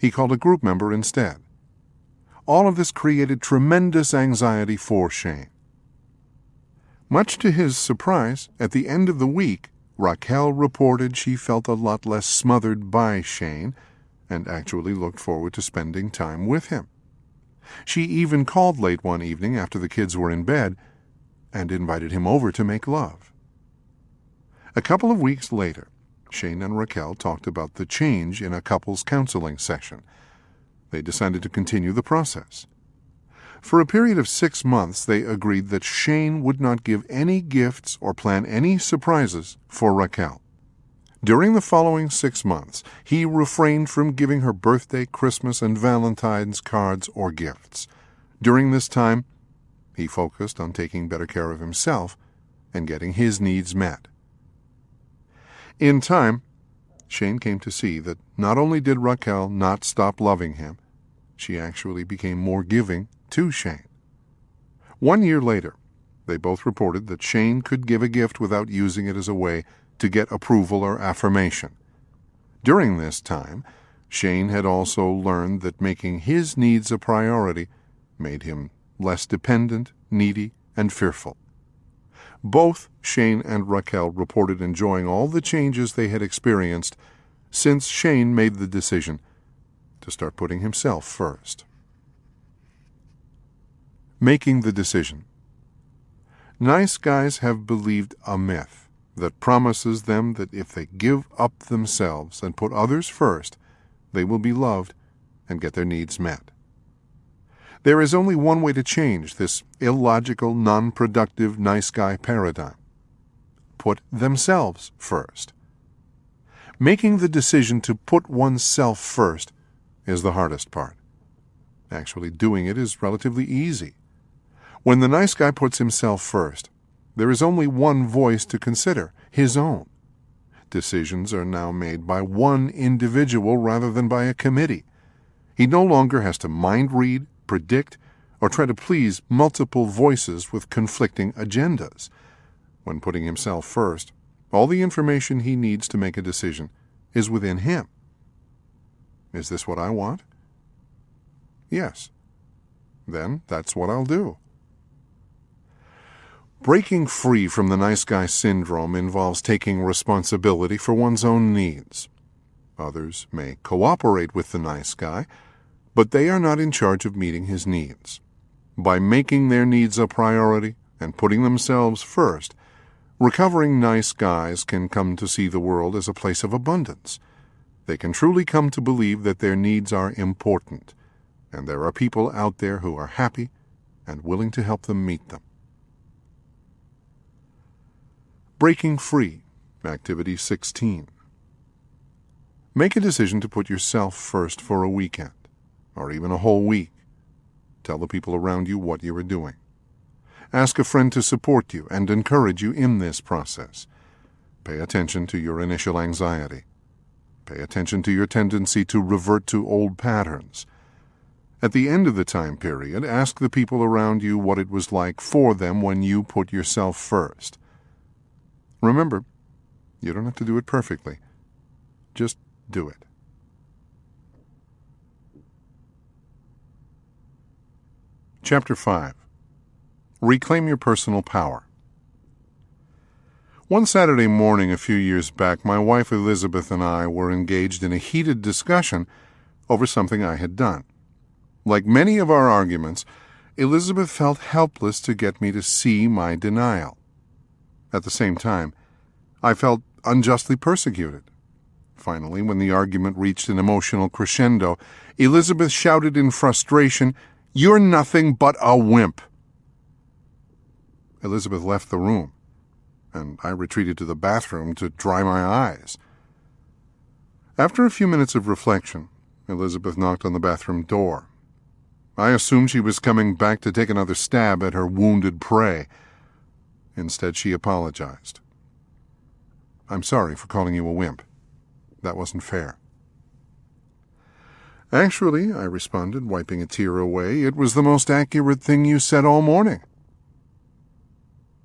[SPEAKER 1] he called a group member instead. All of this created tremendous anxiety for Shane. Much to his surprise, at the end of the week, Raquel reported she felt a lot less smothered by Shane and actually looked forward to spending time with him. She even called late one evening after the kids were in bed and invited him over to make love. A couple of weeks later, Shane and Raquel talked about the change in a couple's counseling session. They decided to continue the process. For a period of 6 months, they agreed that Shane would not give any gifts or plan any surprises for Raquel. During the following 6 months, he refrained from giving her birthday, Christmas, and Valentine's cards or gifts. During this time, he focused on taking better care of himself and getting his needs met. In time, Shane came to see that not only did Raquel not stop loving him, she actually became more giving to Shane. 1 year later, they both reported that Shane could give a gift without using it as a way to get approval or affirmation. During this time, Shane had also learned that making his needs a priority made him less dependent, needy, and fearful. Both Shane and Raquel reported enjoying all the changes they had experienced since Shane made the decision to start putting himself first. Making the decision. Nice guys have believed a myth that promises them that if they give up themselves and put others first, they will be loved and get their needs met. There is only one way to change this illogical, non-productive nice guy paradigm. Put themselves first. Making the decision to put oneself first is the hardest part. Actually, doing it is relatively easy. When the nice guy puts himself first, there is only one voice to consider, his own. Decisions are now made by one individual rather than by a committee. He no longer has to mind read, predict, or try to please multiple voices with conflicting agendas. When putting himself first, All the information he needs to make a decision is within him. Is this what I want? Yes. Then that's what I'll do. Breaking free from the nice guy syndrome involves taking responsibility for one's own needs. Others may cooperate with the nice guy, but they are not in charge of meeting his needs. By making their needs a priority and putting themselves first, recovering nice guys can come to see the world as a place of abundance. They can truly come to believe that their needs are important, and there are people out there who are happy and willing to help them meet them. Breaking Free, Activity 16. Make a decision to put yourself first for a weekend, or even a whole week. Tell the people around you what you are doing. Ask a friend to support you and encourage you in this process. Pay attention to your initial anxiety. Pay attention to your tendency to revert to old patterns. At the end of the time period, ask the people around you what it was like for them when you put yourself first. Remember, you don't have to do it perfectly. Just do it. Chapter 5. Reclaim Your Personal Power. One Saturday morning a few years back, my wife Elizabeth and I were engaged in a heated discussion over something I had done. Like many of our arguments, Elizabeth felt helpless to get me to see my denial. At the same time, I felt unjustly persecuted. Finally, when the argument reached an emotional crescendo, Elizabeth shouted in frustration, "You're nothing but a wimp." Elizabeth left the room, and I retreated to the bathroom to dry my eyes. After a few minutes of reflection, Elizabeth knocked on the bathroom door. I assumed she was coming back to take another stab at her wounded prey. Instead, she apologized. "I'm sorry for calling you a wimp. That wasn't fair." "Actually," I responded, wiping a tear away, "it was the most accurate thing you said all morning."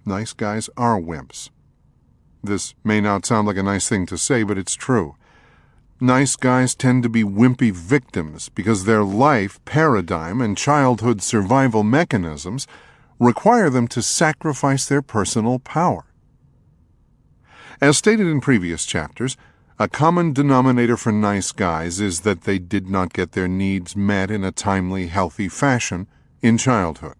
[SPEAKER 1] Nice guys are wimps. This may not sound like a nice thing to say, but it's true. Nice guys tend to be wimpy victims because their life paradigm and childhood survival mechanisms require them to sacrifice their personal power. As stated in previous chapters, a common denominator for nice guys is that they did not get their needs met in a timely, healthy fashion in childhood.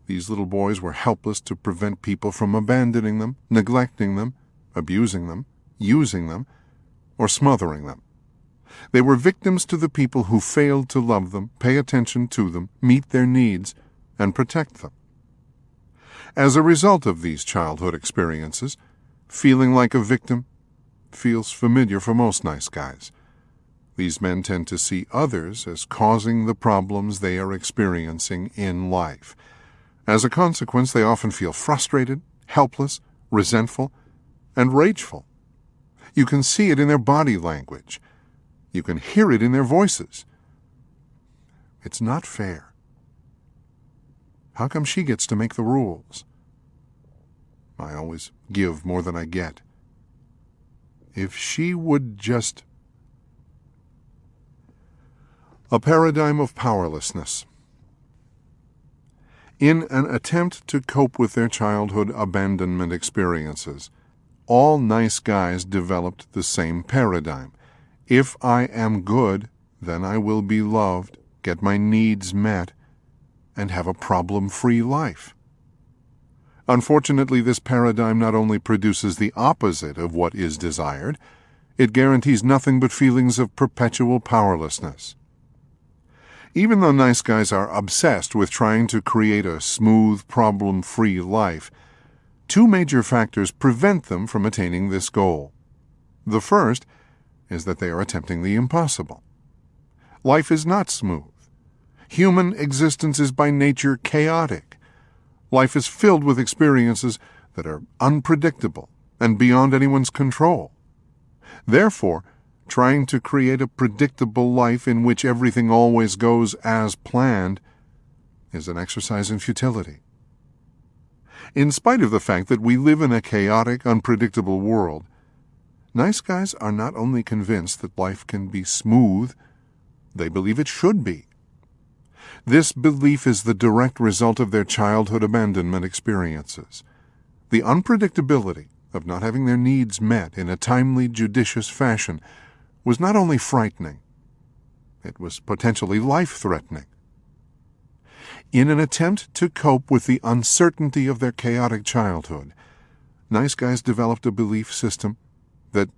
[SPEAKER 1] These little boys were helpless to prevent people from abandoning them, neglecting them, abusing them, using them, or smothering them. They were victims to the people who failed to love them, pay attention to them, meet their needs, and protect them. As a result of these childhood experiences, feeling like a victim feels familiar for most nice guys. These men tend to see others as causing the problems they are experiencing in life. As a consequence, they often feel frustrated, helpless, resentful, and rageful. You can see it in their body language. You can hear it in their voices. It's not fair. How come she gets to make the rules? I always give more than I get. If she would just... A paradigm of powerlessness. In an attempt to cope with their childhood abandonment experiences, all nice guys developed the same paradigm. If I am good, then I will be loved, get my needs met, and have a problem-free life. Unfortunately, this paradigm not only produces the opposite of what is desired, it guarantees nothing but feelings of perpetual powerlessness. Even though nice guys are obsessed with trying to create a smooth, problem-free life, two major factors prevent them from attaining this goal. The first is that they are attempting the impossible. Life is not smooth. Human existence is by nature chaotic. Life is filled with experiences that are unpredictable and beyond anyone's control. Therefore, trying to create a predictable life in which everything always goes as planned is an exercise in futility. In spite of the fact that we live in a chaotic, unpredictable world, nice guys are not only convinced that life can be smooth, they believe it should be. This belief is the direct result of their childhood abandonment experiences. The unpredictability of not having their needs met in a timely, judicious fashion was not only frightening, it was potentially life-threatening. In an attempt to cope with the uncertainty of their chaotic childhood, nice guys developed a belief system that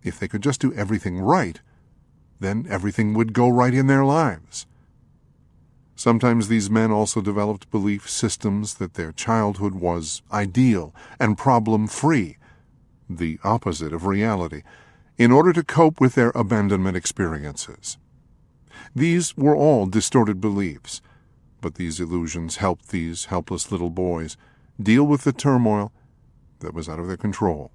[SPEAKER 1] if they could just do everything right, then everything would go right in their lives. Sometimes these men also developed belief systems that their childhood was ideal and problem-free, the opposite of reality, in order to cope with their abandonment experiences. These were all distorted beliefs, but these illusions helped these helpless little boys deal with the turmoil that was out of their control.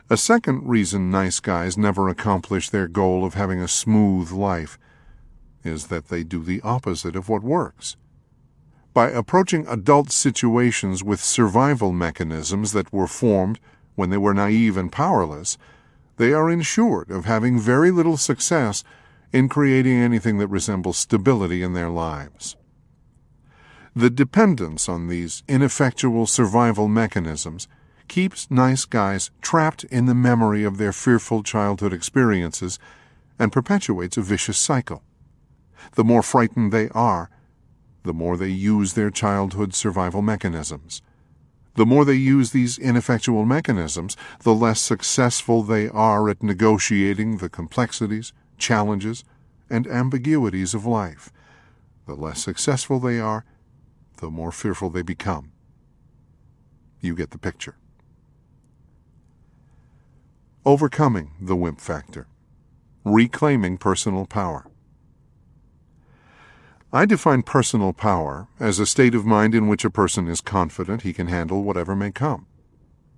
[SPEAKER 1] A second reason nice guys never accomplish their goal of having a smooth life is that they do the opposite of what works. By approaching adult situations with survival mechanisms that were formed when they were naive and powerless, they are ensured of having very little success in creating anything that resembles stability in their lives. The dependence on these ineffectual survival mechanisms keeps nice guys trapped in the memory of their fearful childhood experiences and perpetuates a vicious cycle. The more frightened they are, the more they use their childhood survival mechanisms. The more they use these ineffectual mechanisms, the less successful they are at negotiating the complexities, challenges, and ambiguities of life. The less successful they are, the more fearful they become. You get the picture. Overcoming the wimp factor. Reclaiming personal power. I define personal power as a state of mind in which a person is confident he can handle whatever may come.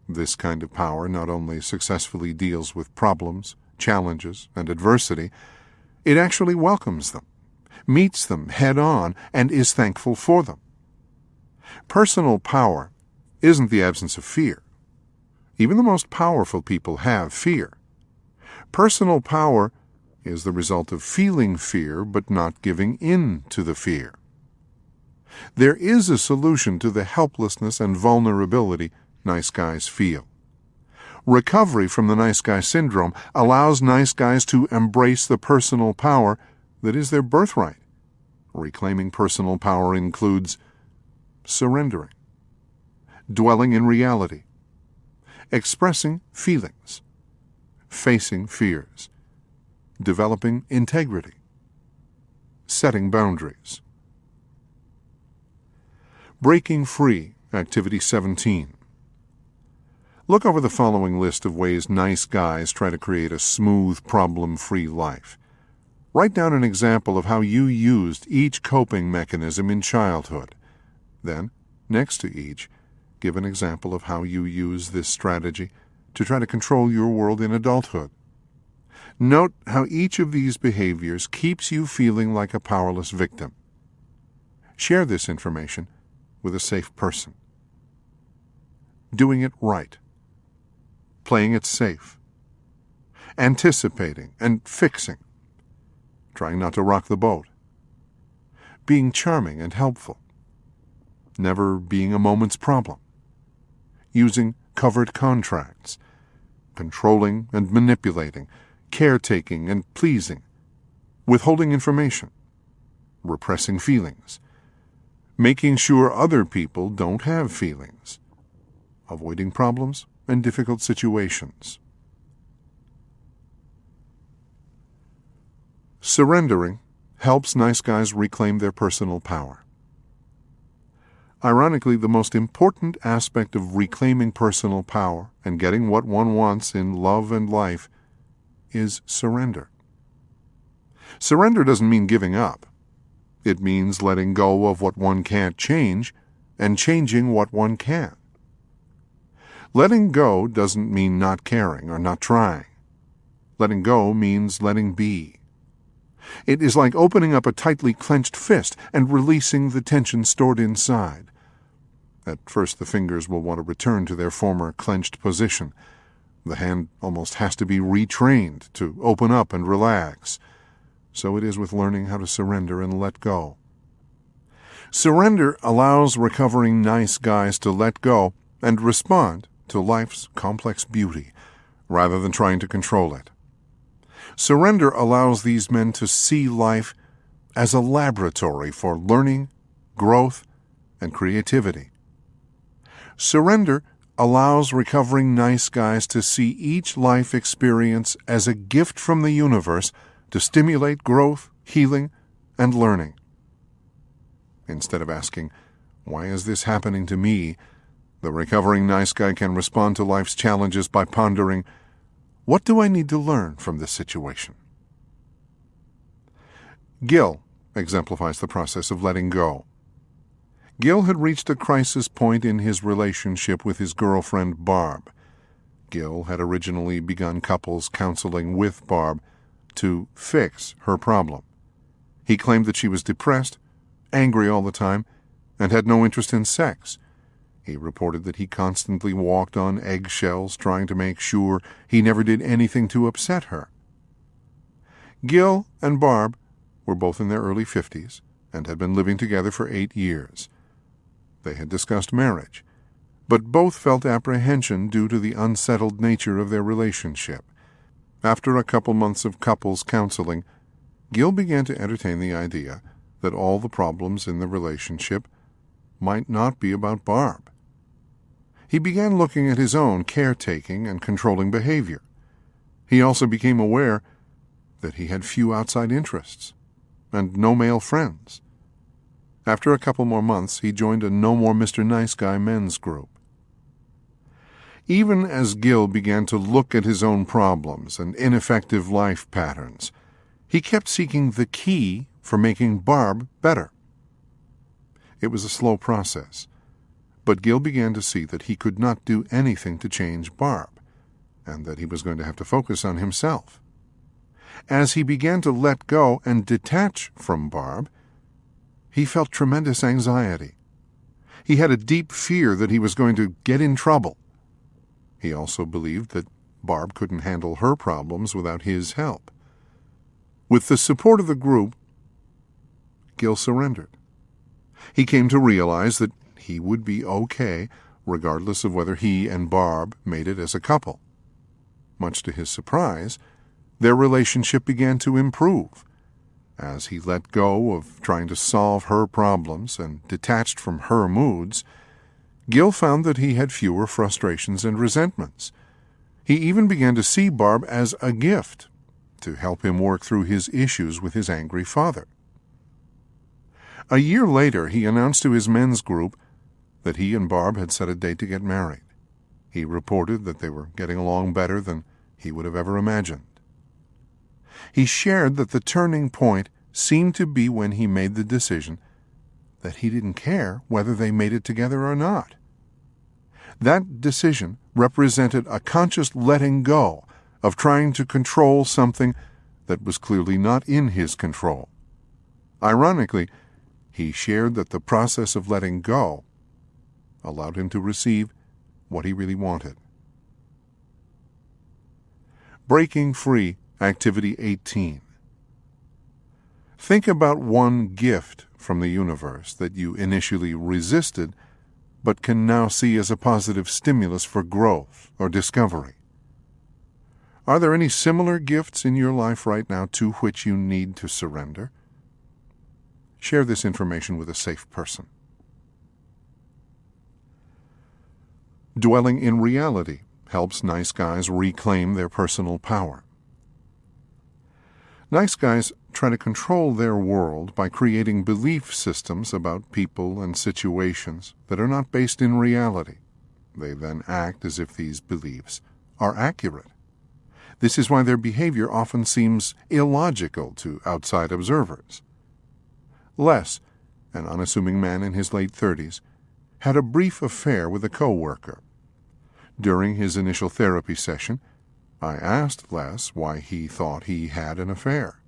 [SPEAKER 1] This kind of power not only successfully deals with problems, challenges, and adversity, it actually welcomes them, meets them head-on, and is thankful for them. Personal power isn't the absence of fear. Even the most powerful people have fear. Personal power is the result of feeling fear but not giving in to the fear. There is a solution to the helplessness and vulnerability nice guys feel. Recovery from the nice guy syndrome allows nice guys to embrace the personal power that is their birthright. Reclaiming personal power includes surrendering, dwelling in reality, expressing feelings, facing fears, developing integrity, setting boundaries. Breaking free, Activity 17. Look over the following list of ways nice guys try to create a smooth, problem-free life. Write down an example of how you used each coping mechanism in childhood. Then, next to each, give an example of how you use this strategy to try to control your world in adulthood. Note how each of these behaviors keeps you feeling like a powerless victim. Share this information with a safe person. Doing it right. Playing it safe. Anticipating and fixing. Trying not to rock the boat. Being charming and helpful. Never being a moment's problem. Using covered contracts. Controlling and manipulating. Caretaking and pleasing. Withholding information. Repressing feelings. Making sure other people don't have feelings. Avoiding problems and difficult situations. Surrendering helps nice guys reclaim their personal power. Ironically, the most important aspect of reclaiming personal power and getting what one wants in love and life is surrender. Surrender doesn't mean giving up. It means letting go of what one can't change and changing what one can. Letting go doesn't mean not caring or not trying. Letting go means letting be. It is like opening up a tightly clenched fist and releasing the tension stored inside. At first the fingers will want to return to their former clenched position. The hand almost has to be retrained to open up and relax. So it is with learning how to surrender and let go. Surrender allows recovering nice guys to let go and respond to life's complex beauty, rather than trying to control it. Surrender allows these men to see life as a laboratory for learning, growth, and creativity. Surrender allows recovering nice guys to see each life experience as a gift from the universe to stimulate growth, healing, and learning. Instead of asking, "Why is this happening to me?" the recovering nice guy can respond to life's challenges by pondering, "What do I need to learn from this situation?" Gil exemplifies the process of letting go. Gil had reached a crisis point in his relationship with his girlfriend Barb. Gil had originally begun couples counseling with Barb to fix her problem. He claimed that she was depressed, angry all the time, and had no interest in sex. He reported that he constantly walked on eggshells trying to make sure he never did anything to upset her. Gil and Barb were both in their early 50s and had been living together for 8 years. They had discussed marriage, but both felt apprehension due to the unsettled nature of their relationship. After a couple months of couples counseling, Gil began to entertain the idea that all the problems in the relationship might not be about Barb. He began looking at his own caretaking and controlling behavior. He also became aware that he had few outside interests and no male friends. After a couple more months, he joined a No More Mr. Nice Guy men's group. Even as Gil began to look at his own problems and ineffective life patterns, he kept seeking the key for making Barb better. It was a slow process, but Gil began to see that he could not do anything to change Barb, and that he was going to have to focus on himself. As he began to let go and detach from Barb, he felt tremendous anxiety. He had a deep fear that he was going to get in trouble. He also believed that Barb couldn't handle her problems without his help. With the support of the group, Gil surrendered. He came to realize that he would be okay regardless of whether he and Barb made it as a couple. Much to his surprise, their relationship began to improve. As he let go of trying to solve her problems and detached from her moods, Gil found that he had fewer frustrations and resentments. He even began to see Barb as a gift to help him work through his issues with his angry father. A year later, he announced to his men's group that he and Barb had set a date to get married. He reported that they were getting along better than he would have ever imagined. He shared that the turning point seemed to be when he made the decision that he didn't care whether they made it together or not. That decision represented a conscious letting go of trying to control something that was clearly not in his control. Ironically, he shared that the process of letting go allowed him to receive what he really wanted. Breaking Free, Activity 18. Think about one gift from the universe that you initially resisted but can now see as a positive stimulus for growth or discovery. Are there any similar gifts in your life right now to which you need to surrender? Share this information with a safe person. Dwelling in reality helps nice guys reclaim their personal power. Nice guys try to control their world by creating belief systems about people and situations that are not based in reality. They then act as if these beliefs are accurate. This is why their behavior often seems illogical to outside observers. Les, an unassuming man in his late 30s, had a brief affair with a co-worker. During his initial therapy session, I asked Les why he thought he had an affair.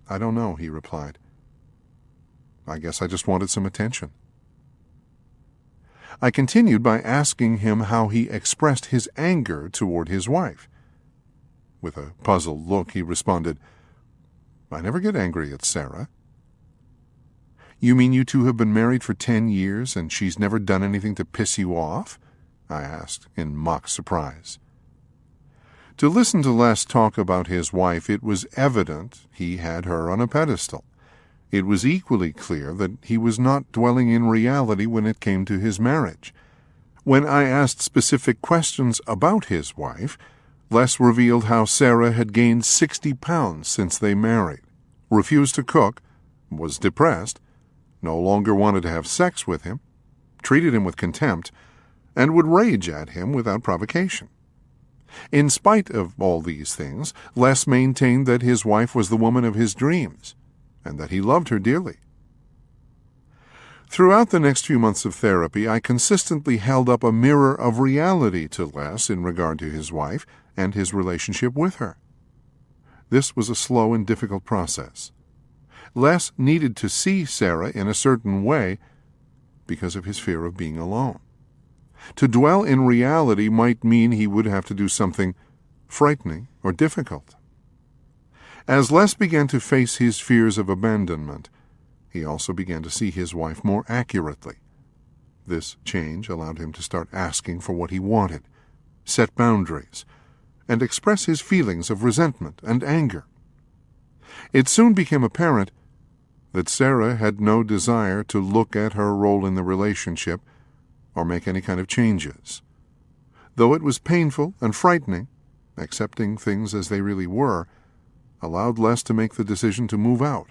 [SPEAKER 1] "I don't know," he replied. "I guess I just wanted some attention." I continued by asking him how he expressed his anger toward his wife. With a puzzled look, he responded, "I never get angry at Sarah." "You mean you two have been married for 10 years and she's never done anything to piss you off?" I asked in mock surprise. To listen to Les talk about his wife, it was evident he had her on a pedestal. It was equally clear that he was not dwelling in reality when it came to his marriage. When I asked specific questions about his wife, Les revealed how Sarah had gained 60 pounds since they married, refused to cook, was depressed, no longer wanted to have sex with him, treated him with contempt, and would rage at him without provocation. In spite of all these things, Les maintained that his wife was the woman of his dreams, and that he loved her dearly. Throughout the next few months of therapy, I consistently held up a mirror of reality to Les in regard to his wife and his relationship with her. This was a slow and difficult process. Les needed to see Sarah in a certain way because of his fear of being alone. To dwell in reality might mean he would have to do something frightening or difficult. As Les began to face his fears of abandonment, he also began to see his wife more accurately. This change allowed him to start asking for what he wanted, set boundaries, and express his feelings of resentment and anger. It soon became apparent that Sarah had no desire to look at her role in the relationship or make any kind of changes. Though it was painful and frightening, accepting things as they really were allowed Les to make the decision to move out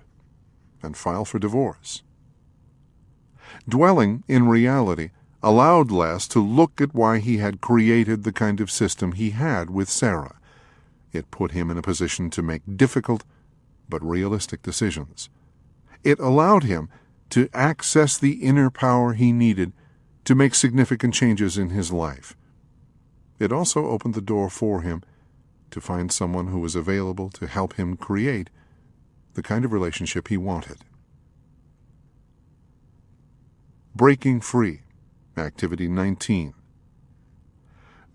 [SPEAKER 1] and file for divorce. Dwelling in reality allowed Les to look at why he had created the kind of system he had with Sarah. It put him in a position to make difficult but realistic decisions. It allowed him to access the inner power he needed to make significant changes in his life. It also opened the door for him to find someone who was available to help him create the kind of relationship he wanted. Breaking Free, Activity 19.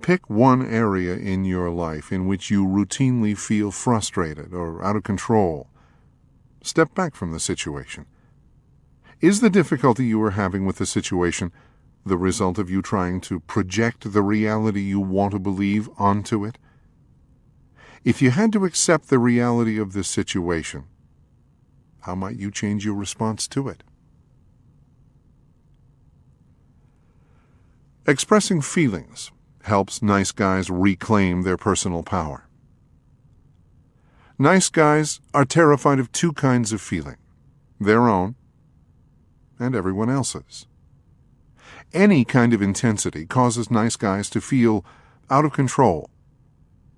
[SPEAKER 1] Pick one area in your life in which you routinely feel frustrated or out of control. Step back from the situation. Is the difficulty you are having with the situation the result of you trying to project the reality you want to believe onto it? If you had to accept the reality of this situation, how might you change your response to it? Expressing feelings helps nice guys reclaim their personal power. Nice guys are terrified of two kinds of feeling: their own and everyone else's. Any kind of intensity causes nice guys to feel out of control.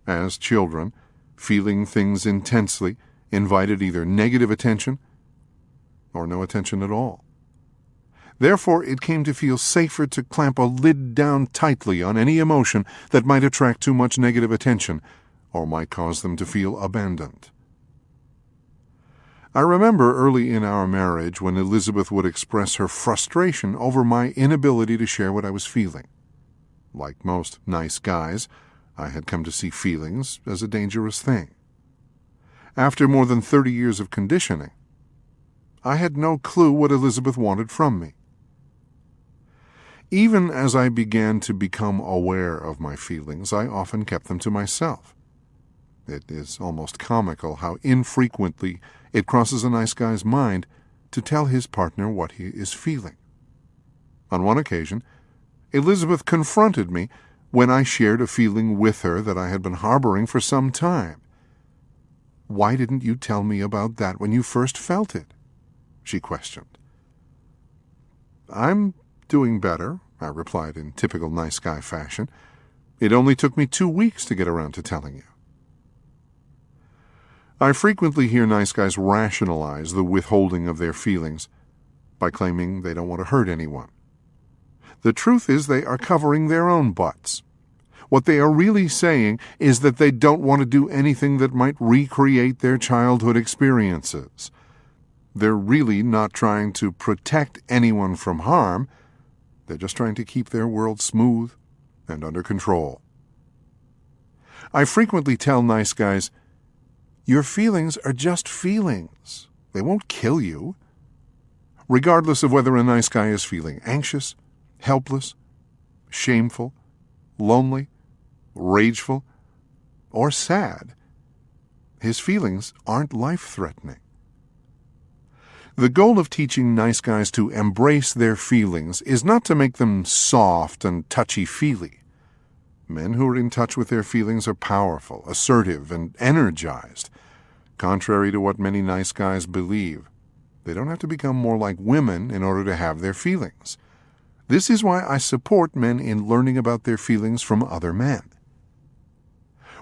[SPEAKER 1] As children, feeling things intensely invited either negative attention or no attention at all. Therefore, it came to feel safer to clamp a lid down tightly on any emotion that might attract too much negative attention or might cause them to feel abandoned. I remember early in our marriage when Elizabeth would express her frustration over my inability to share what I was feeling. Like most nice guys, I had come to see feelings as a dangerous thing. After more than 30 years of conditioning, I had no clue what Elizabeth wanted from me. Even as I began to become aware of my feelings, I often kept them to myself. It is almost comical how infrequently it crosses a nice guy's mind to tell his partner what he is feeling. On one occasion, Elizabeth confronted me when I shared a feeling with her that I had been harboring for some time. "Why didn't you tell me about that when you first felt it?" she questioned. "I'm doing better," I replied in typical nice guy fashion. "It only took me 2 weeks to get around to telling you." I frequently hear nice guys rationalize the withholding of their feelings by claiming they don't want to hurt anyone. The truth is they are covering their own butts. What they are really saying is that they don't want to do anything that might recreate their childhood experiences. They're really not trying to protect anyone from harm. They're just trying to keep their world smooth and under control. I frequently tell nice guys, your feelings are just feelings. They won't kill you. Regardless of whether a nice guy is feeling anxious, helpless, shameful, lonely, rageful, or sad, his feelings aren't life-threatening. The goal of teaching nice guys to embrace their feelings is not to make them soft and touchy-feely. Men who are in touch with their feelings are powerful, assertive, and energized. Contrary to what many nice guys believe, they don't have to become more like women in order to have their feelings. This is why I support men in learning about their feelings from other men.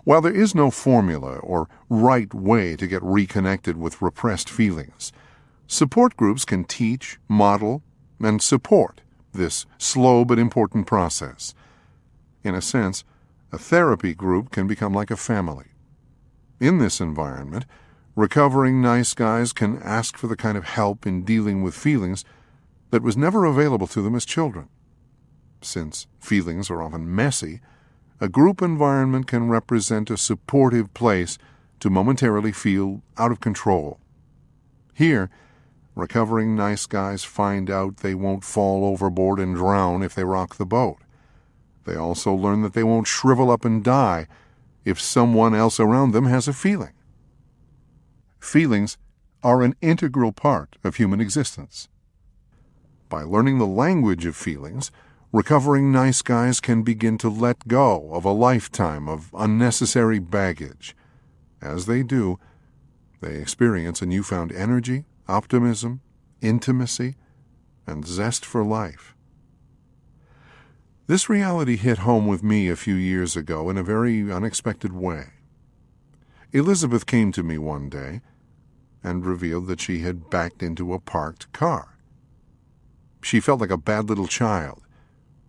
[SPEAKER 1] While there is no formula or right way to get reconnected with repressed feelings, support groups can teach, model, and support this slow but important process. In a sense, a therapy group can become like a family. In this environment, recovering nice guys can ask for the kind of help in dealing with feelings that was never available to them as children. Since feelings are often messy, a group environment can represent a supportive place to momentarily feel out of control. Here, recovering nice guys find out they won't fall overboard and drown if they rock the boat. They also learn that they won't shrivel up and die if someone else around them has a feeling. Feelings are an integral part of human existence. By learning the language of feelings, recovering nice guys can begin to let go of a lifetime of unnecessary baggage. As they do, they experience a newfound energy, optimism, intimacy, and zest for life. This reality hit home with me a few years ago in a very unexpected way. Elizabeth came to me one day and revealed that she had backed into a parked car. She felt like a bad little child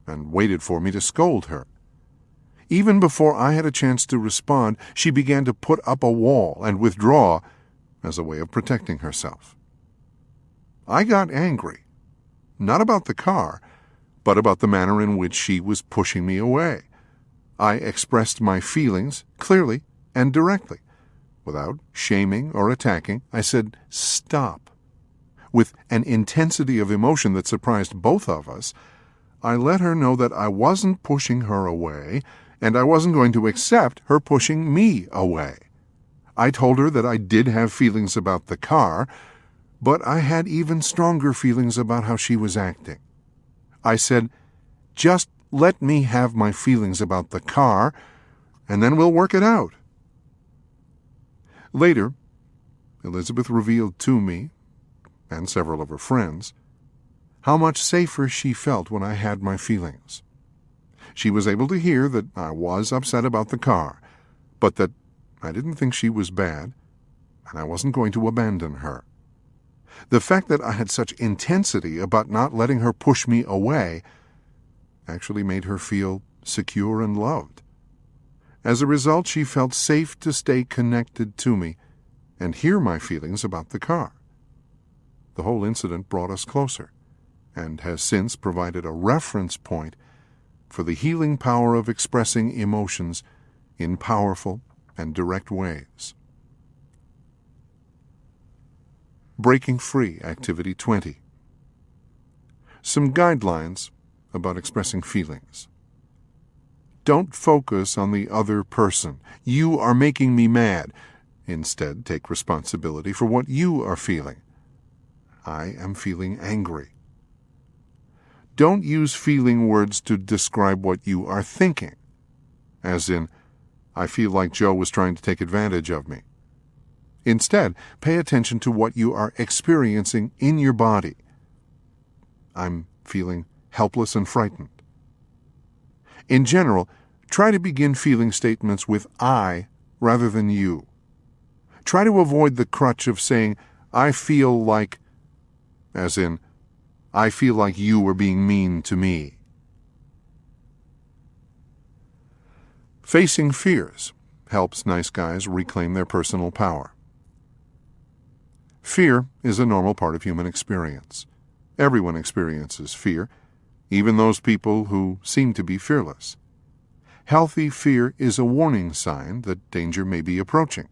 [SPEAKER 1] and waited for me to scold her. Even before I had a chance to respond, she began to put up a wall and withdraw as a way of protecting herself. I got angry, not about the car, but about the manner in which she was pushing me away. I expressed my feelings clearly and directly. Without shaming or attacking, I said, "Stop." With an intensity of emotion that surprised both of us, I let her know that I wasn't pushing her away, and I wasn't going to accept her pushing me away. I told her that I did have feelings about the car, but I had even stronger feelings about how she was acting. I said, "Just let me have my feelings about the car, and then we'll work it out." Later, Elizabeth revealed to me, and several of her friends, how much safer she felt when I had my feelings. She was able to hear that I was upset about the car, but that I didn't think she was bad, and I wasn't going to abandon her. The fact that I had such intensity about not letting her push me away actually made her feel secure and loved. As a result, she felt safe to stay connected to me and hear my feelings about the car. The whole incident brought us closer and has since provided a reference point for the healing power of expressing emotions in powerful and direct ways. Breaking Free, Activity 20. Some guidelines about expressing feelings. Don't focus on the other person. "You are making me mad." Instead, take responsibility for what you are feeling. "I am feeling angry." Don't use feeling words to describe what you are thinking, as in, "I feel like Joe was trying to take advantage of me." Instead, pay attention to what you are experiencing in your body. "I'm feeling helpless and frightened." In general, try to begin feeling statements with "I" rather than "you." Try to avoid the crutch of saying, "I feel like," as in, "I feel like you were being mean to me." Facing fears helps nice guys reclaim their personal power. Fear is a normal part of human experience. Everyone experiences fear, even those people who seem to be fearless. Healthy fear is a warning sign that danger may be approaching.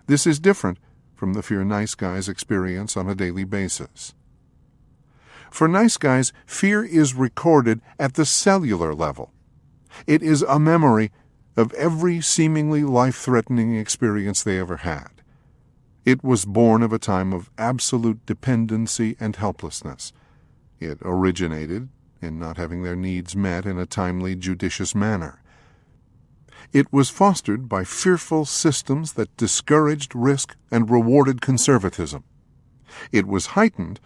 [SPEAKER 1] This is different from the fear nice guys experience on a daily basis. For nice guys, fear is recorded at the cellular level. It is a memory of every seemingly life-threatening experience they ever had. It was born of a time of absolute dependency and helplessness. It originated in not having their needs met in a timely, judicious manner. It was fostered by fearful systems that discouraged risk and rewarded conservatism. It was heightened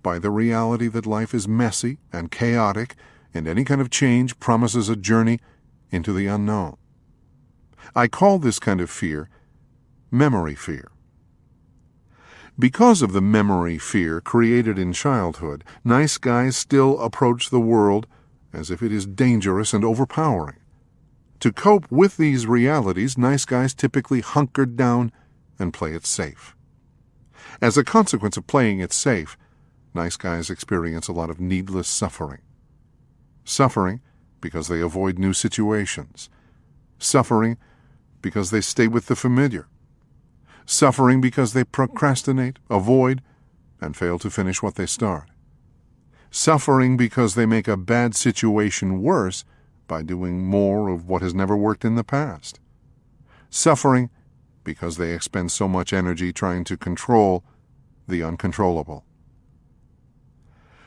[SPEAKER 1] by the reality that life is messy and chaotic, and any kind of change promises a journey into the unknown. I call this kind of fear memory fear. Because of the memory fear created in childhood, nice guys still approach the world as if it is dangerous and overpowering. To cope with these realities, nice guys typically hunker down and play it safe. As a consequence of playing it safe, nice guys experience a lot of needless suffering. Suffering because they avoid new situations. Suffering because they stay with the familiar. Suffering because they procrastinate, avoid, and fail to finish what they start. Suffering because they make a bad situation worse by doing more of what has never worked in the past. Suffering because they expend so much energy trying to control the uncontrollable.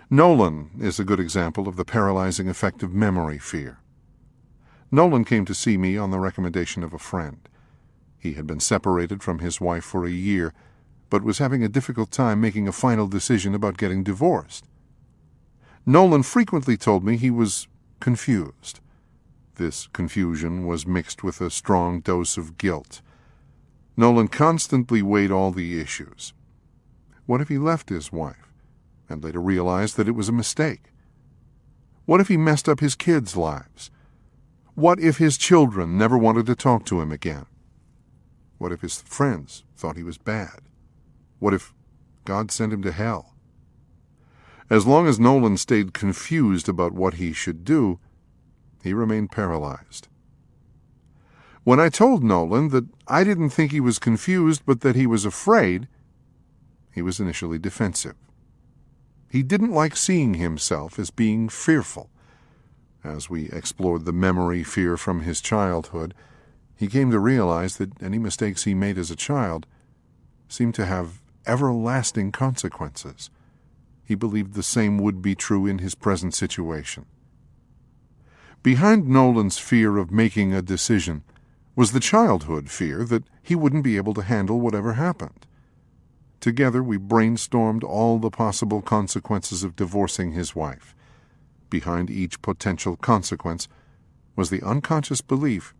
[SPEAKER 1] Nolan is a good example of the paralyzing effect of memory fear. Nolan came to see me on the recommendation of a friend. He had been separated from his wife for a year, but was having a difficult time making a final decision about getting divorced. Nolan frequently told me he was confused. This confusion was mixed with a strong dose of guilt. Nolan constantly weighed all the issues. What if he left his wife and later realized that it was a mistake? What if he messed up his kids' lives? What if his children never wanted to talk to him again? What if his friends thought he was bad? What if God sent him to hell? As long as Nolan stayed confused about what he should do, he remained paralyzed. When I told Nolan that I didn't think he was confused but that he was afraid, he was initially defensive. He didn't like seeing himself as being fearful. As we explored the memory fear from his childhood, he came to realize that any mistakes he made as a child seemed to have everlasting consequences. He believed the same would be true in his present situation. Behind Nolan's fear of making a decision was the childhood fear that he wouldn't be able to handle whatever happened. Together we brainstormed all the possible consequences of divorcing his wife. Behind each potential consequence was the unconscious belief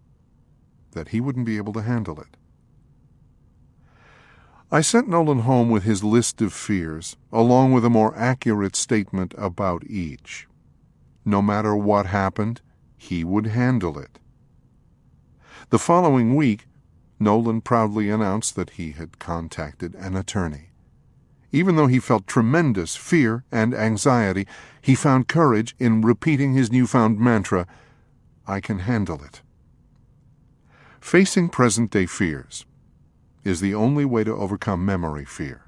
[SPEAKER 1] that he wouldn't be able to handle it. I sent Nolan home with his list of fears, along with a more accurate statement about each. No matter what happened, he would handle it. The following week, Nolan proudly announced that he had contacted an attorney. Even though he felt tremendous fear and anxiety, he found courage in repeating his newfound mantra, "I can handle it." Facing present-day fears is the only way to overcome memory fear.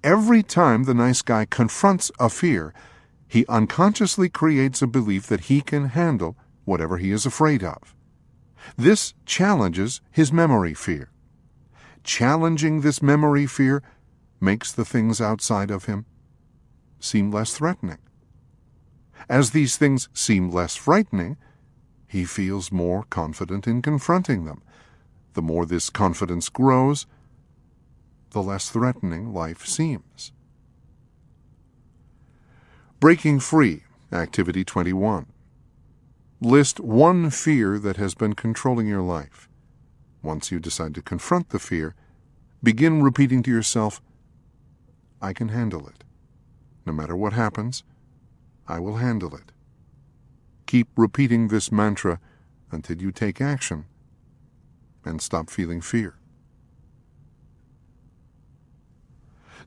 [SPEAKER 1] Every time the nice guy confronts a fear, he unconsciously creates a belief that he can handle whatever he is afraid of. This challenges his memory fear. Challenging this memory fear makes the things outside of him seem less threatening. As these things seem less frightening, he feels more confident in confronting them. The more this confidence grows, the less threatening life seems. Breaking Free, Activity 21. List one fear that has been controlling your life. Once you decide to confront the fear, begin repeating to yourself, "I can handle it. No matter what happens, I will handle it." Keep repeating this mantra until you take action and stop feeling fear.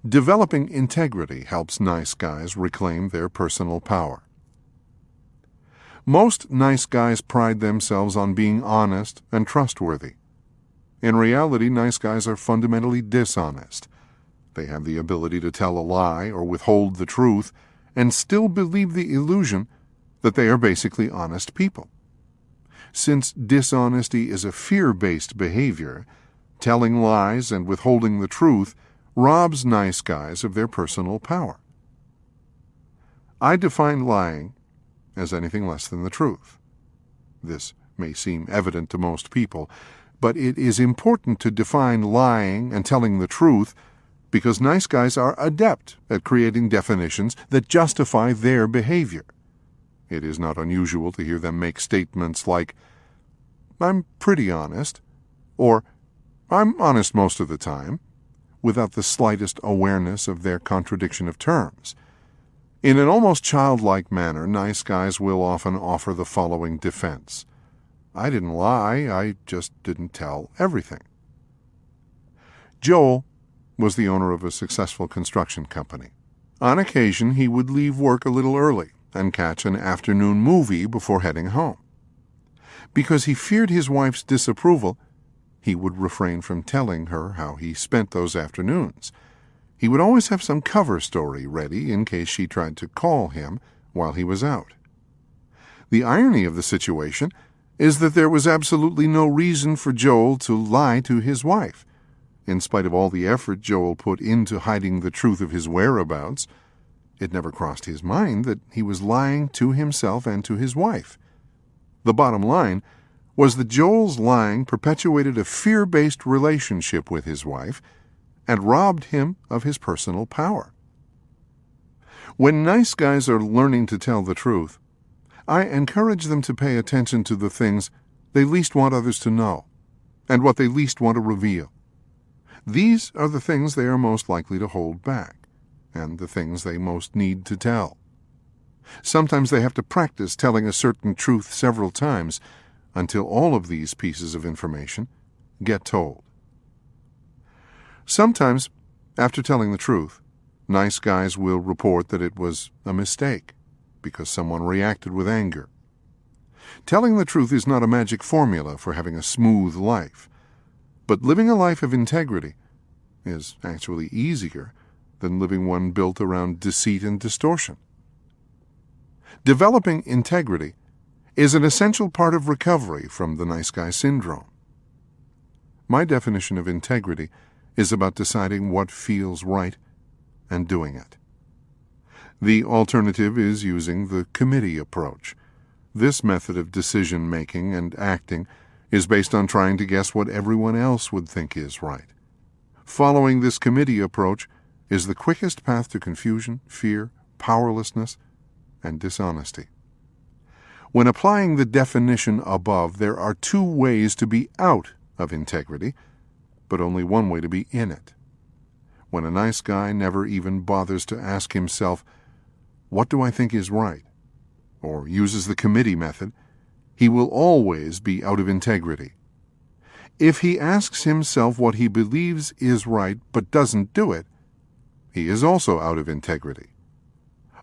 [SPEAKER 1] Developing integrity helps nice guys reclaim their personal power. Most nice guys pride themselves on being honest and trustworthy. In reality, nice guys are fundamentally dishonest. They have the ability to tell a lie or withhold the truth and still believe the illusion that they are basically honest people. Since dishonesty is a fear-based behavior, telling lies and withholding the truth robs nice guys of their personal power. I define lying as anything less than the truth. This may seem evident to most people, but it is important to define lying and telling the truth because nice guys are adept at creating definitions that justify their behavior. It is not unusual to hear them make statements like, "I'm pretty honest," or "I'm honest most of the time," without the slightest awareness of their contradiction of terms. In an almost childlike manner, nice guys will often offer the following defense: "I didn't lie, I just didn't tell everything." Joel was the owner of a successful construction company. On occasion, he would leave work a little early and catch an afternoon movie before heading home. Because he feared his wife's disapproval, he would refrain from telling her how he spent those afternoons. He would always have some cover story ready in case she tried to call him while he was out. The irony of the situation is that there was absolutely no reason for Joel to lie to his wife. In spite of all the effort Joel put into hiding the truth of his whereabouts, it never crossed his mind that he was lying to himself and to his wife. The bottom line was that Joel's lying perpetuated a fear-based relationship with his wife and robbed him of his personal power. When nice guys are learning to tell the truth, I encourage them to pay attention to the things they least want others to know and what they least want to reveal. These are the things they are most likely to hold back and the things they most need to tell. Sometimes they have to practice telling a certain truth several times until all of these pieces of information get told. Sometimes, after telling the truth, nice guys will report that it was a mistake because someone reacted with anger. Telling the truth is not a magic formula for having a smooth life, but living a life of integrity is actually easier than living one built around deceit and distortion. Developing integrity is an essential part of recovery from the nice guy syndrome. My definition of integrity is about deciding what feels right and doing it. The alternative is using the committee approach. This method of decision-making and acting is based on trying to guess what everyone else would think is right. Following this committee approach is the quickest path to confusion, fear, powerlessness, and dishonesty. When applying the definition above, there are two ways to be out of integrity, but only one way to be in it. When a nice guy never even bothers to ask himself, "What do I think is right?" or uses the committee method, he will always be out of integrity. If he asks himself what he believes is right but doesn't do it, he is also out of integrity.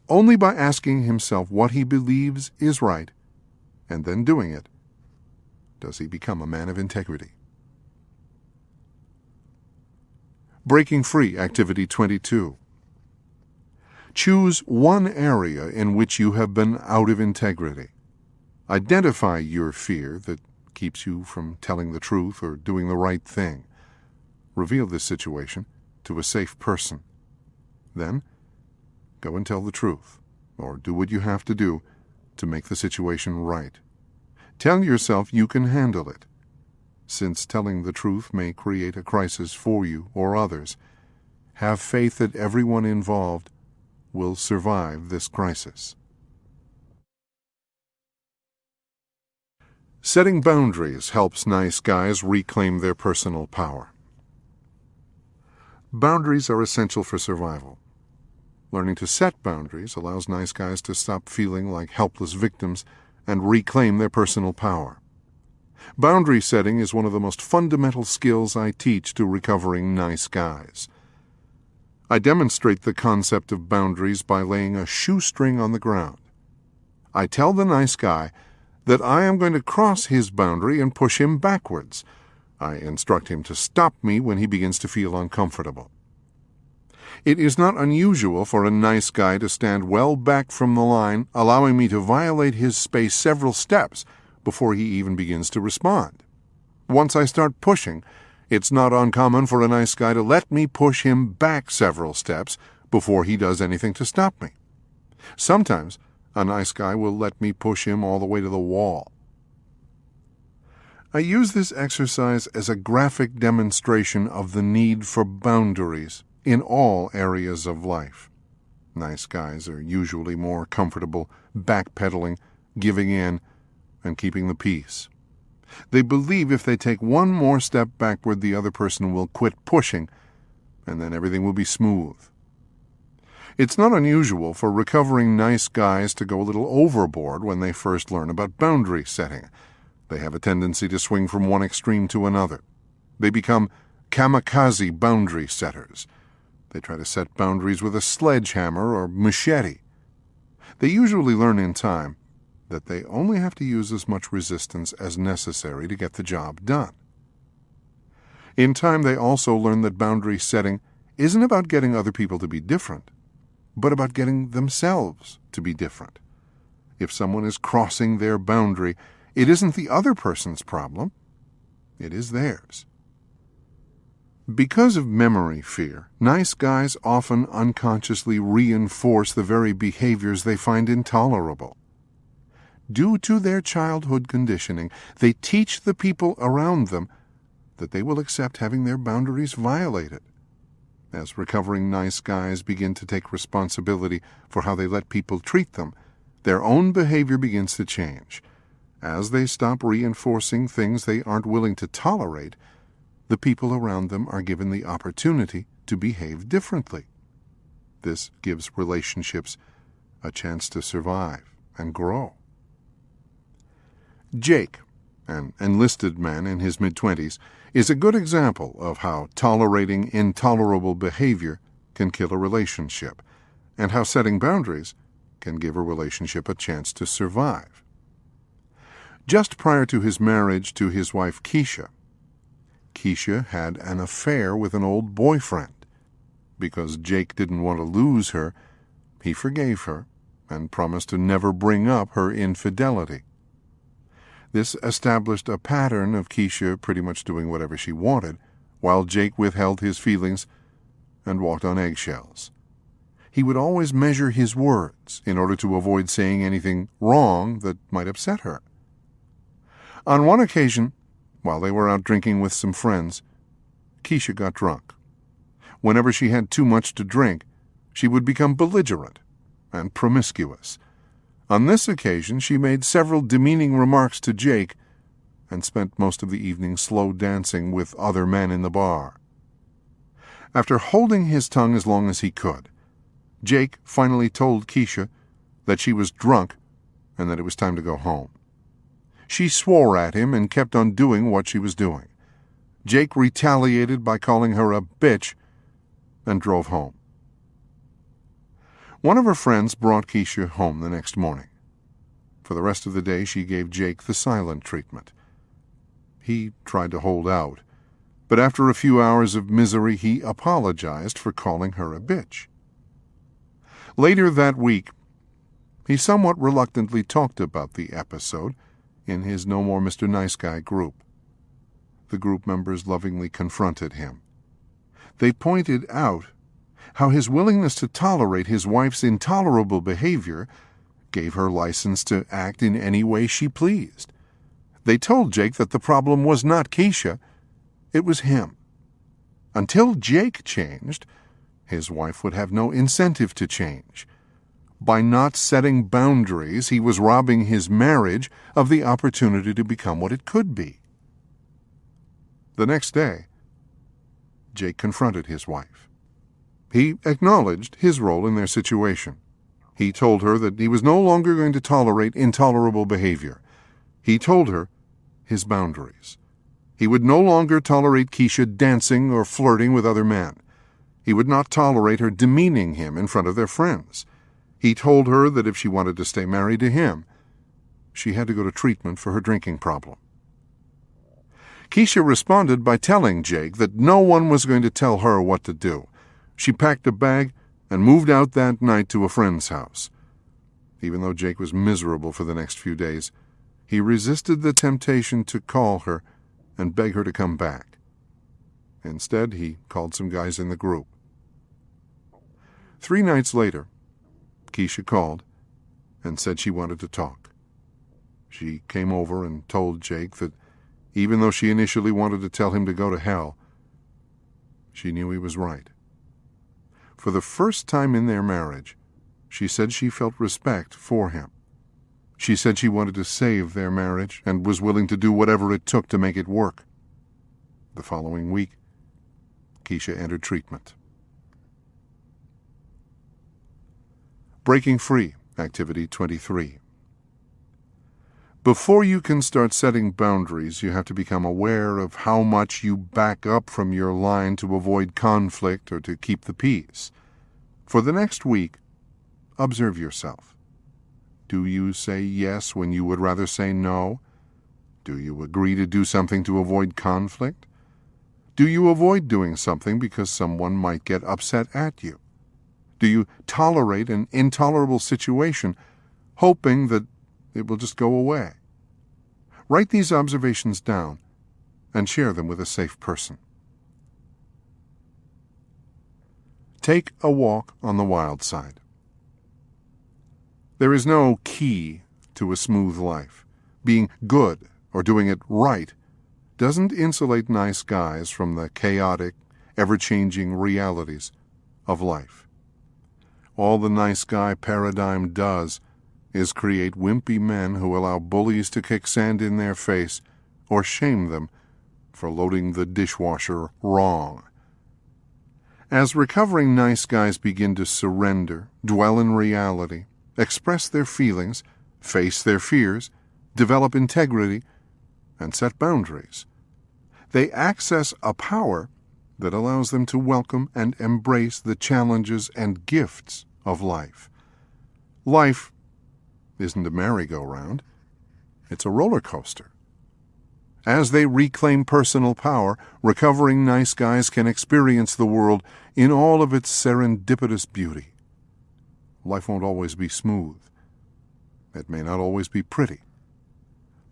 [SPEAKER 1] Only by asking himself what he believes is right and then doing it does he become a man of integrity. Breaking Free, Activity 22. Choose one area in which you have been out of integrity. Identify your fear that keeps you from telling the truth or doing the right thing. Reveal this situation to a safe person. Then, go and tell the truth, or do what you have to do to make the situation right. Tell yourself you can handle it. Since telling the truth may create a crisis for you or others, have faith that everyone involved will survive this crisis. Setting boundaries helps nice guys reclaim their personal power. Boundaries are essential for survival. Learning to set boundaries allows nice guys to stop feeling like helpless victims and reclaim their personal power. Boundary setting is one of the most fundamental skills I teach to recovering nice guys. I demonstrate the concept of boundaries by laying a shoestring on the ground. I tell the nice guy that I am going to cross his boundary and push him backwards. I instruct him to stop me when he begins to feel uncomfortable. It is not unusual for a nice guy to stand well back from the line, allowing me to violate his space several steps before he even begins to respond. Once I start pushing, it's not uncommon for a nice guy to let me push him back several steps before he does anything to stop me. Sometimes a nice guy will let me push him all the way to the wall. I use this exercise as a graphic demonstration of the need for boundaries in all areas of life. Nice guys are usually more comfortable backpedaling, giving in, and keeping the peace. They believe if they take one more step backward, the other person will quit pushing, and then everything will be smooth. It's not unusual for recovering nice guys to go a little overboard when they first learn about boundary setting. They have a tendency to swing from one extreme to another. They become kamikaze boundary setters. They try to set boundaries with a sledgehammer or machete. They usually learn in time that they only have to use as much resistance as necessary to get the job done. In time, they also learn that boundary setting isn't about getting other people to be different, but about getting themselves to be different. If someone is crossing their boundary, it isn't the other person's problem, it is theirs. Because of memory fear, nice guys often unconsciously reinforce the very behaviors they find intolerable. Due to their childhood conditioning, they teach the people around them that they will accept having their boundaries violated. As recovering nice guys begin to take responsibility for how they let people treat them, their own behavior begins to change. As they stop reinforcing things they aren't willing to tolerate, the people around them are given the opportunity to behave differently. This gives relationships a chance to survive and grow. Jake, an enlisted man in his mid-20s, is a good example of how tolerating intolerable behavior can kill a relationship, and how setting boundaries can give a relationship a chance to survive. Just prior to his marriage to his wife Keisha had an affair with an old boyfriend. Because Jake didn't want to lose her, he forgave her and promised to never bring up her infidelity. This established a pattern of Keisha pretty much doing whatever she wanted, while Jake withheld his feelings and walked on eggshells. He would always measure his words in order to avoid saying anything wrong that might upset her. On one occasion, while they were out drinking with some friends, Keisha got drunk. Whenever she had too much to drink, she would become belligerent and promiscuous. On this occasion, she made several demeaning remarks to Jake and spent most of the evening slow dancing with other men in the bar. After holding his tongue as long as he could, Jake finally told Keisha that she was drunk and that it was time to go home. She swore at him and kept on doing what she was doing. Jake retaliated by calling her a bitch and drove home. One of her friends brought Keisha home the next morning. For the rest of the day, she gave Jake the silent treatment. He tried to hold out, but after a few hours of misery, he apologized for calling her a bitch. Later that week, he somewhat reluctantly talked about the episode in his No More Mr. Nice Guy group. The group members lovingly confronted him. They pointed out how his willingness to tolerate his wife's intolerable behavior gave her license to act in any way she pleased. They told Jake that the problem was not Keisha, it was him. Until Jake changed, his wife would have no incentive to change. By not setting boundaries, he was robbing his marriage of the opportunity to become what it could be. The next day, Jake confronted his wife. He acknowledged his role in their situation. He told her that he was no longer going to tolerate intolerable behavior. He told her his boundaries. He would no longer tolerate Keisha dancing or flirting with other men. He would not tolerate her demeaning him in front of their friends. He told her that if she wanted to stay married to him, she had to go to treatment for her drinking problem. Keisha responded by telling Jake that no one was going to tell her what to do. She packed a bag and moved out that night to a friend's house. Even though Jake was miserable for the next few days, he resisted the temptation to call her and beg her to come back. Instead, he called some guys in the group. 3 nights later, Keisha called and said she wanted to talk. She came over and told Jake that even though she initially wanted to tell him to go to hell, she knew he was right. For the first time in their marriage, she said she felt respect for him. She said she wanted to save their marriage and was willing to do whatever it took to make it work. The following week, Keisha entered treatment. Breaking Free, Activity 23. Before you can start setting boundaries, you have to become aware of how much you back up from your line to avoid conflict or to keep the peace. For the next week, observe yourself. Do you say yes when you would rather say no? Do you agree to do something to avoid conflict? Do you avoid doing something because someone might get upset at you? Do you tolerate an intolerable situation, hoping that it will just go away? Write these observations down and share them with a safe person. Take a walk on the wild side. There is no key to a smooth life. Being good or doing it right doesn't insulate nice guys from the chaotic, ever-changing realities of life. All the nice guy paradigm does is create wimpy men who allow bullies to kick sand in their face or shame them for loading the dishwasher wrong. As recovering nice guys begin to surrender, dwell in reality, express their feelings, face their fears, develop integrity, and set boundaries, they access a power that allows them to welcome and embrace the challenges and gifts of life. Life isn't a merry-go-round. It's a roller coaster. As they reclaim personal power, recovering nice guys can experience the world in all of its serendipitous beauty. Life won't always be smooth. It may not always be pretty.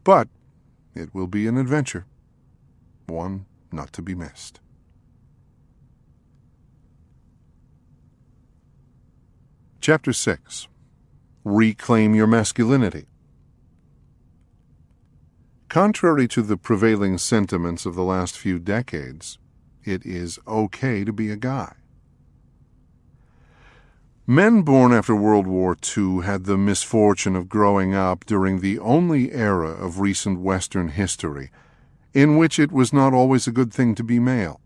[SPEAKER 1] But it will be an adventure, one not to be missed. Chapter 6. Reclaim your masculinity. Contrary to the prevailing sentiments of the last few decades, it is okay to be a guy. Men born after World War II had the misfortune of growing up during the only era of recent Western history in which it was not always a good thing to be male.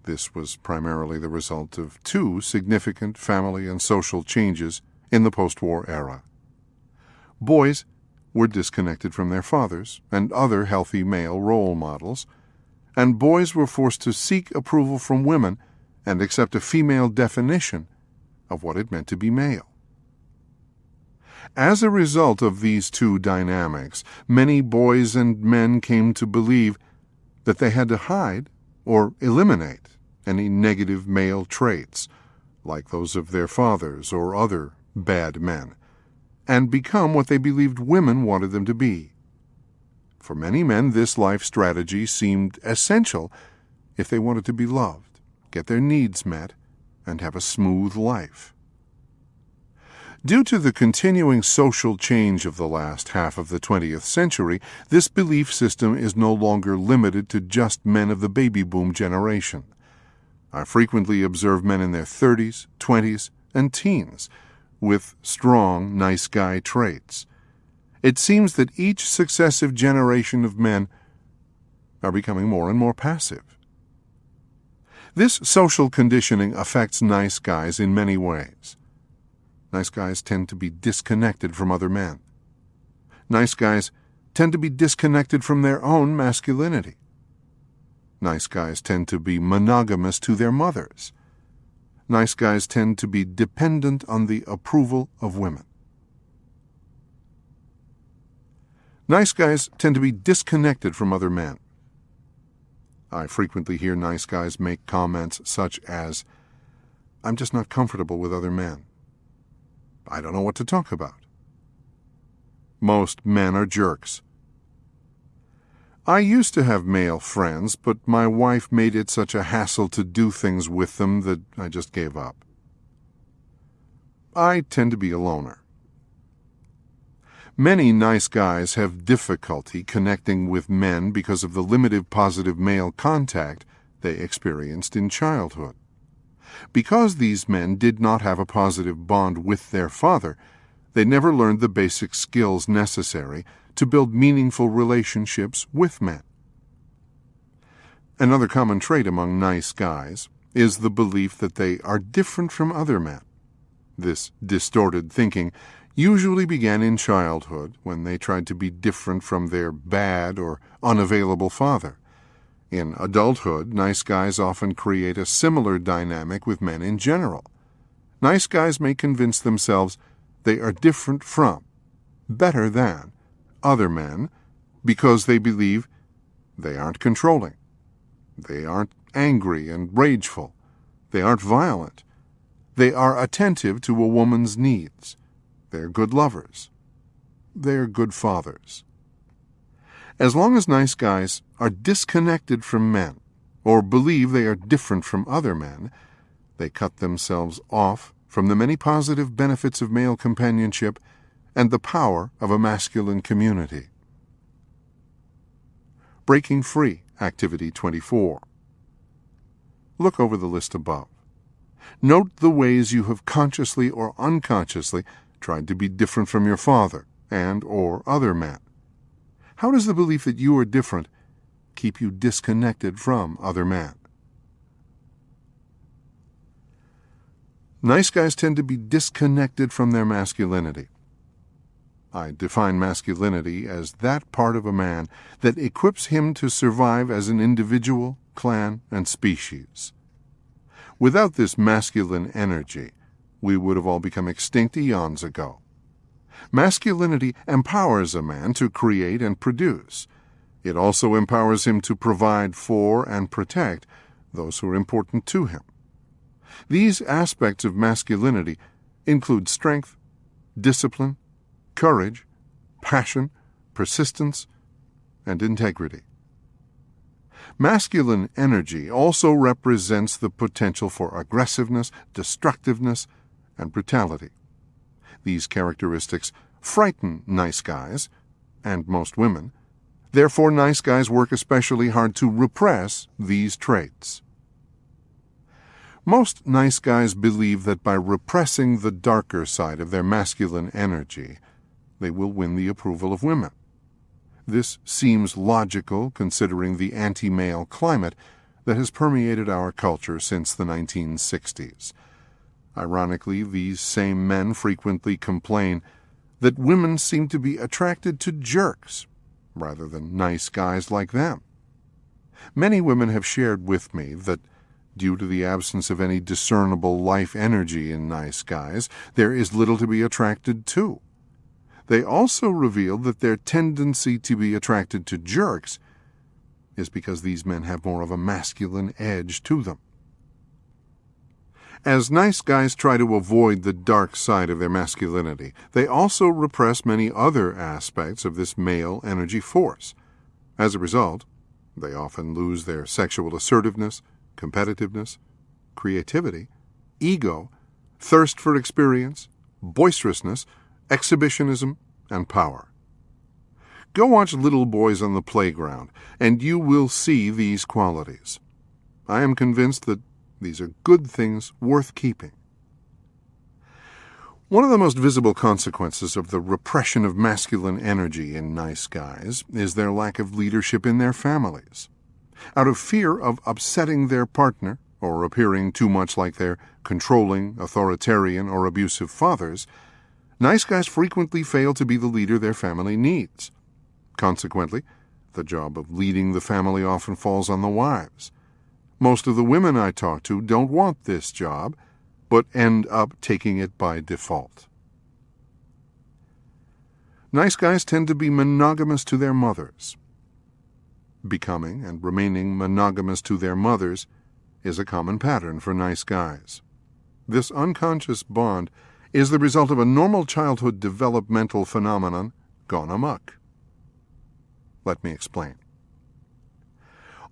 [SPEAKER 1] This was primarily the result of 2 significant family and social changes in the post-war era. Boys were disconnected from their fathers and other healthy male role models, and boys were forced to seek approval from women and accept a female definition of what it meant to be male. As a result of these 2 dynamics, many boys and men came to believe that they had to hide or eliminate any negative male traits, like those of their fathers or other bad men, and become what they believed women wanted them to be. For many men, this life strategy seemed essential if they wanted to be loved, get their needs met, and have a smooth life. Due to the continuing social change of the last half of the 20th century, this belief system is no longer limited to just men of the baby boom generation. I frequently observe men in their 30s, 20s, and teens with strong nice guy traits. It seems that each successive generation of men are becoming more and more passive. This social conditioning affects nice guys in many ways. Nice guys tend to be disconnected from other men. Nice guys tend to be disconnected from their own masculinity. Nice guys tend to be monogamous to their mothers. nice guys tend to be dependent on the approval of women. Nice guys tend to be disconnected from other men. I frequently hear nice guys make comments such as, "I'm just not comfortable with other men. I don't know what to talk about. Most men are jerks. I used to have male friends, but my wife made it such a hassle to do things with them that I just gave up. I tend to be a loner." Many nice guys have difficulty connecting with men because of the limited positive male contact they experienced in childhood. Because these men did not have a positive bond with their father, they never learned the basic skills necessary to build meaningful relationships with men. Another common trait among nice guys is the belief that they are different from other men. This distorted thinking usually began in childhood when they tried to be different from their bad or unavailable father. In adulthood, nice guys often create a similar dynamic with men in general. Nice guys may convince themselves they are different from, better than, other men because they believe they aren't controlling, they aren't angry and rageful, they aren't violent, they are attentive to a woman's needs, they're good lovers, they're good fathers. As long as nice guys are disconnected from men or believe they are different from other men, they cut themselves off from the many positive benefits of male companionship and the power of a masculine community. Breaking Free, Activity 24. Look over the list above. Note the ways you have consciously or unconsciously tried to be different from your father and or other men. How does the belief that you are different keep you disconnected from other men? Nice guys tend to be disconnected from their masculinity. I define masculinity as that part of a man that equips him to survive as an individual, clan, and species. Without this masculine energy, we would have all become extinct eons ago. Masculinity empowers a man to create and produce. It also empowers him to provide for and protect those who are important to him. These aspects of masculinity include strength, discipline, courage, passion, persistence, and integrity. Masculine energy also represents the potential for aggressiveness, destructiveness, and brutality. These characteristics frighten nice guys, and most women. Therefore, nice guys work especially hard to repress these traits. Most nice guys believe that by repressing the darker side of their masculine energy, they will win the approval of women. This seems logical considering the anti-male climate that has permeated our culture since the 1960s. Ironically, these same men frequently complain that women seem to be attracted to jerks rather than nice guys like them. Many women have shared with me that due to the absence of any discernible life energy in nice guys, there is little to be attracted to. They also reveal that their tendency to be attracted to jerks is because these men have more of a masculine edge to them. As nice guys try to avoid the dark side of their masculinity, they also repress many other aspects of this male energy force. As a result, they often lose their sexual assertiveness, competitiveness, creativity, ego, thirst for experience, boisterousness, exhibitionism, and power. Go watch little boys on the playground, and you will see these qualities. I am convinced that these are good things worth keeping. One of the most visible consequences of the repression of masculine energy in nice guys is their lack of leadership in their families. Out of fear of upsetting their partner or appearing too much like their controlling, authoritarian, or abusive fathers, nice guys frequently fail to be the leader their family needs. Consequently, the job of leading the family often falls on the wives. Most of the women I talk to don't want this job but end up taking it by default. Nice guys tend to be monogamous to their mothers. Becoming and remaining monogamous to their mothers is a common pattern for nice guys. This unconscious bond is the result of a normal childhood developmental phenomenon gone amok. Let me explain.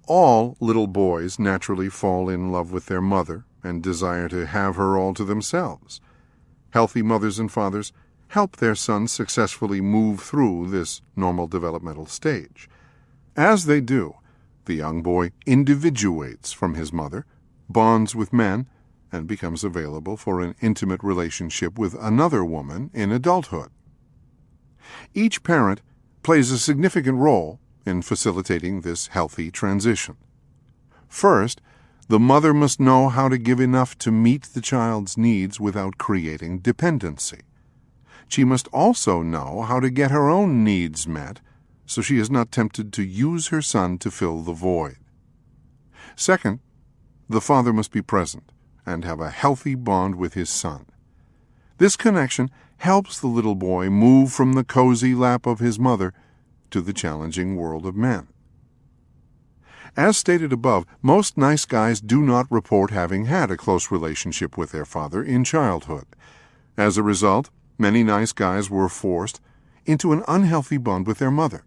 [SPEAKER 1] All little boys naturally fall in love with their mother and desire to have her all to themselves. Healthy mothers and fathers help their sons successfully move through this normal developmental stage. As they do, the young boy individuates from his mother, bonds with men, and becomes available for an intimate relationship with another woman in adulthood. Each parent plays a significant role in facilitating this healthy transition. First, the mother must know how to give enough to meet the child's needs without creating dependency. She must also know how to get her own needs met, so she is not tempted to use her son to fill the void. Second, the father must be present and have a healthy bond with his son. This connection helps the little boy move from the cozy lap of his mother to the challenging world of men. As stated above, most nice guys do not report having had a close relationship with their father in childhood. As a result, many nice guys were forced into an unhealthy bond with their mother.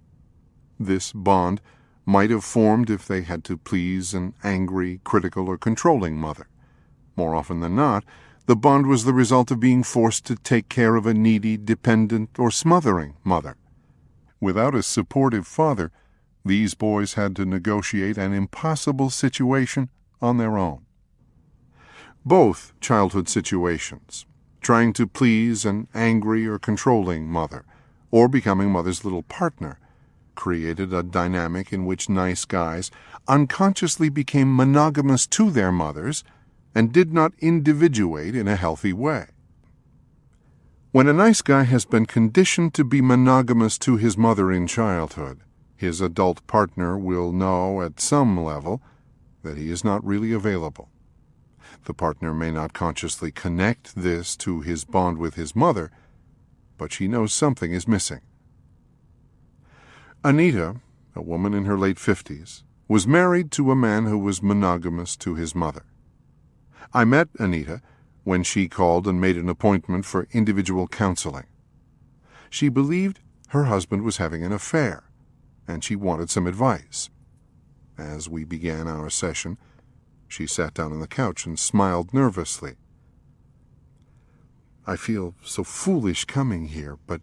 [SPEAKER 1] This bond might have formed if they had to please an angry, critical, or controlling mother. More often than not, the bond was the result of being forced to take care of a needy, dependent, or smothering mother. Without a supportive father, these boys had to negotiate an impossible situation on their own. Both childhood situations, trying to please an angry or controlling mother, or becoming mother's little partner, created a dynamic in which nice guys unconsciously became monogamous to their mothers and did not individuate in a healthy way. When a nice guy has been conditioned to be monogamous to his mother in childhood, his adult partner will know at some level that he is not really available. The partner may not consciously connect this to his bond with his mother, but she knows something is missing. Anita, a woman in her late 50s, was married to a man who was monogamous to his mother. I met Anita when she called and made an appointment for individual counseling. She believed her husband was having an affair, and she wanted some advice. As we began our session, she sat down on the couch and smiled nervously. "I feel so foolish coming here, but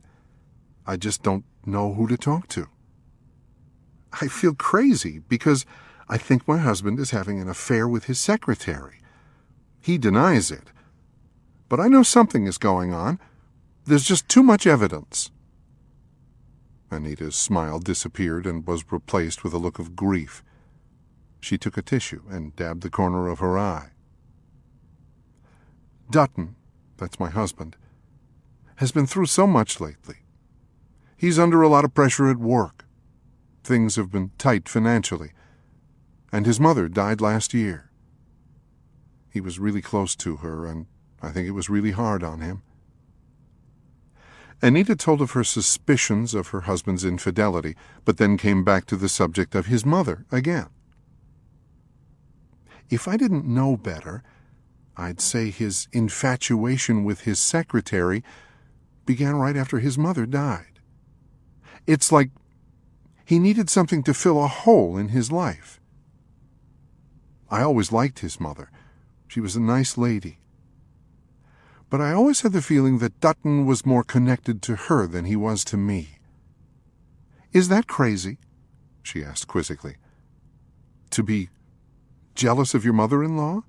[SPEAKER 1] I just don't know who to talk to. I feel crazy because I think my husband is having an affair with his secretary. He denies it, but I know something is going on. There's just too much evidence." Anita's smile disappeared and was replaced with a look of grief. She took a tissue and dabbed the corner of her eye. "Dutton, that's my husband, has been through so much lately. He's under a lot of pressure at work. Things have been tight financially, and his mother died last year. He was really close to her, and I think it was really hard on him." Anita told of her suspicions of her husband's infidelity, but then came back to the subject of his mother again. "If I didn't know better, I'd say his infatuation with his secretary began right after his mother died. It's like he needed something to fill a hole in his life. I always liked his mother. She was a nice lady. But I always had the feeling that Dutton was more connected to her than he was to me. Is that crazy?" she asked quizzically. "To be jealous of your mother-in-law?"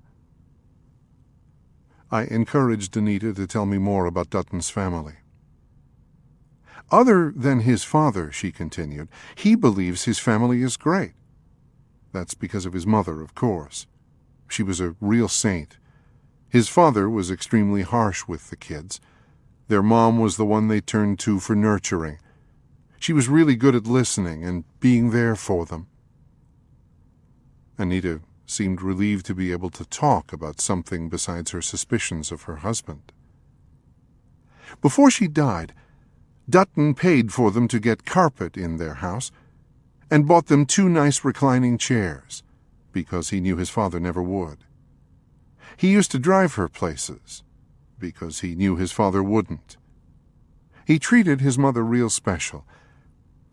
[SPEAKER 1] I encouraged Anita to tell me more about Dutton's family. "Other than his father," she continued, "he believes his family is great. That's because of his mother, of course. She was a real saint. His father was extremely harsh with the kids. Their mom was the one they turned to for nurturing. She was really good at listening and being there for them." Anita seemed relieved to be able to talk about something besides her suspicions of her husband. Before she died, Dutton paid for them to get carpet in their house and bought them 2 nice reclining chairs, because he knew his father never would. He used to drive her places, because he knew his father wouldn't. He treated his mother real special,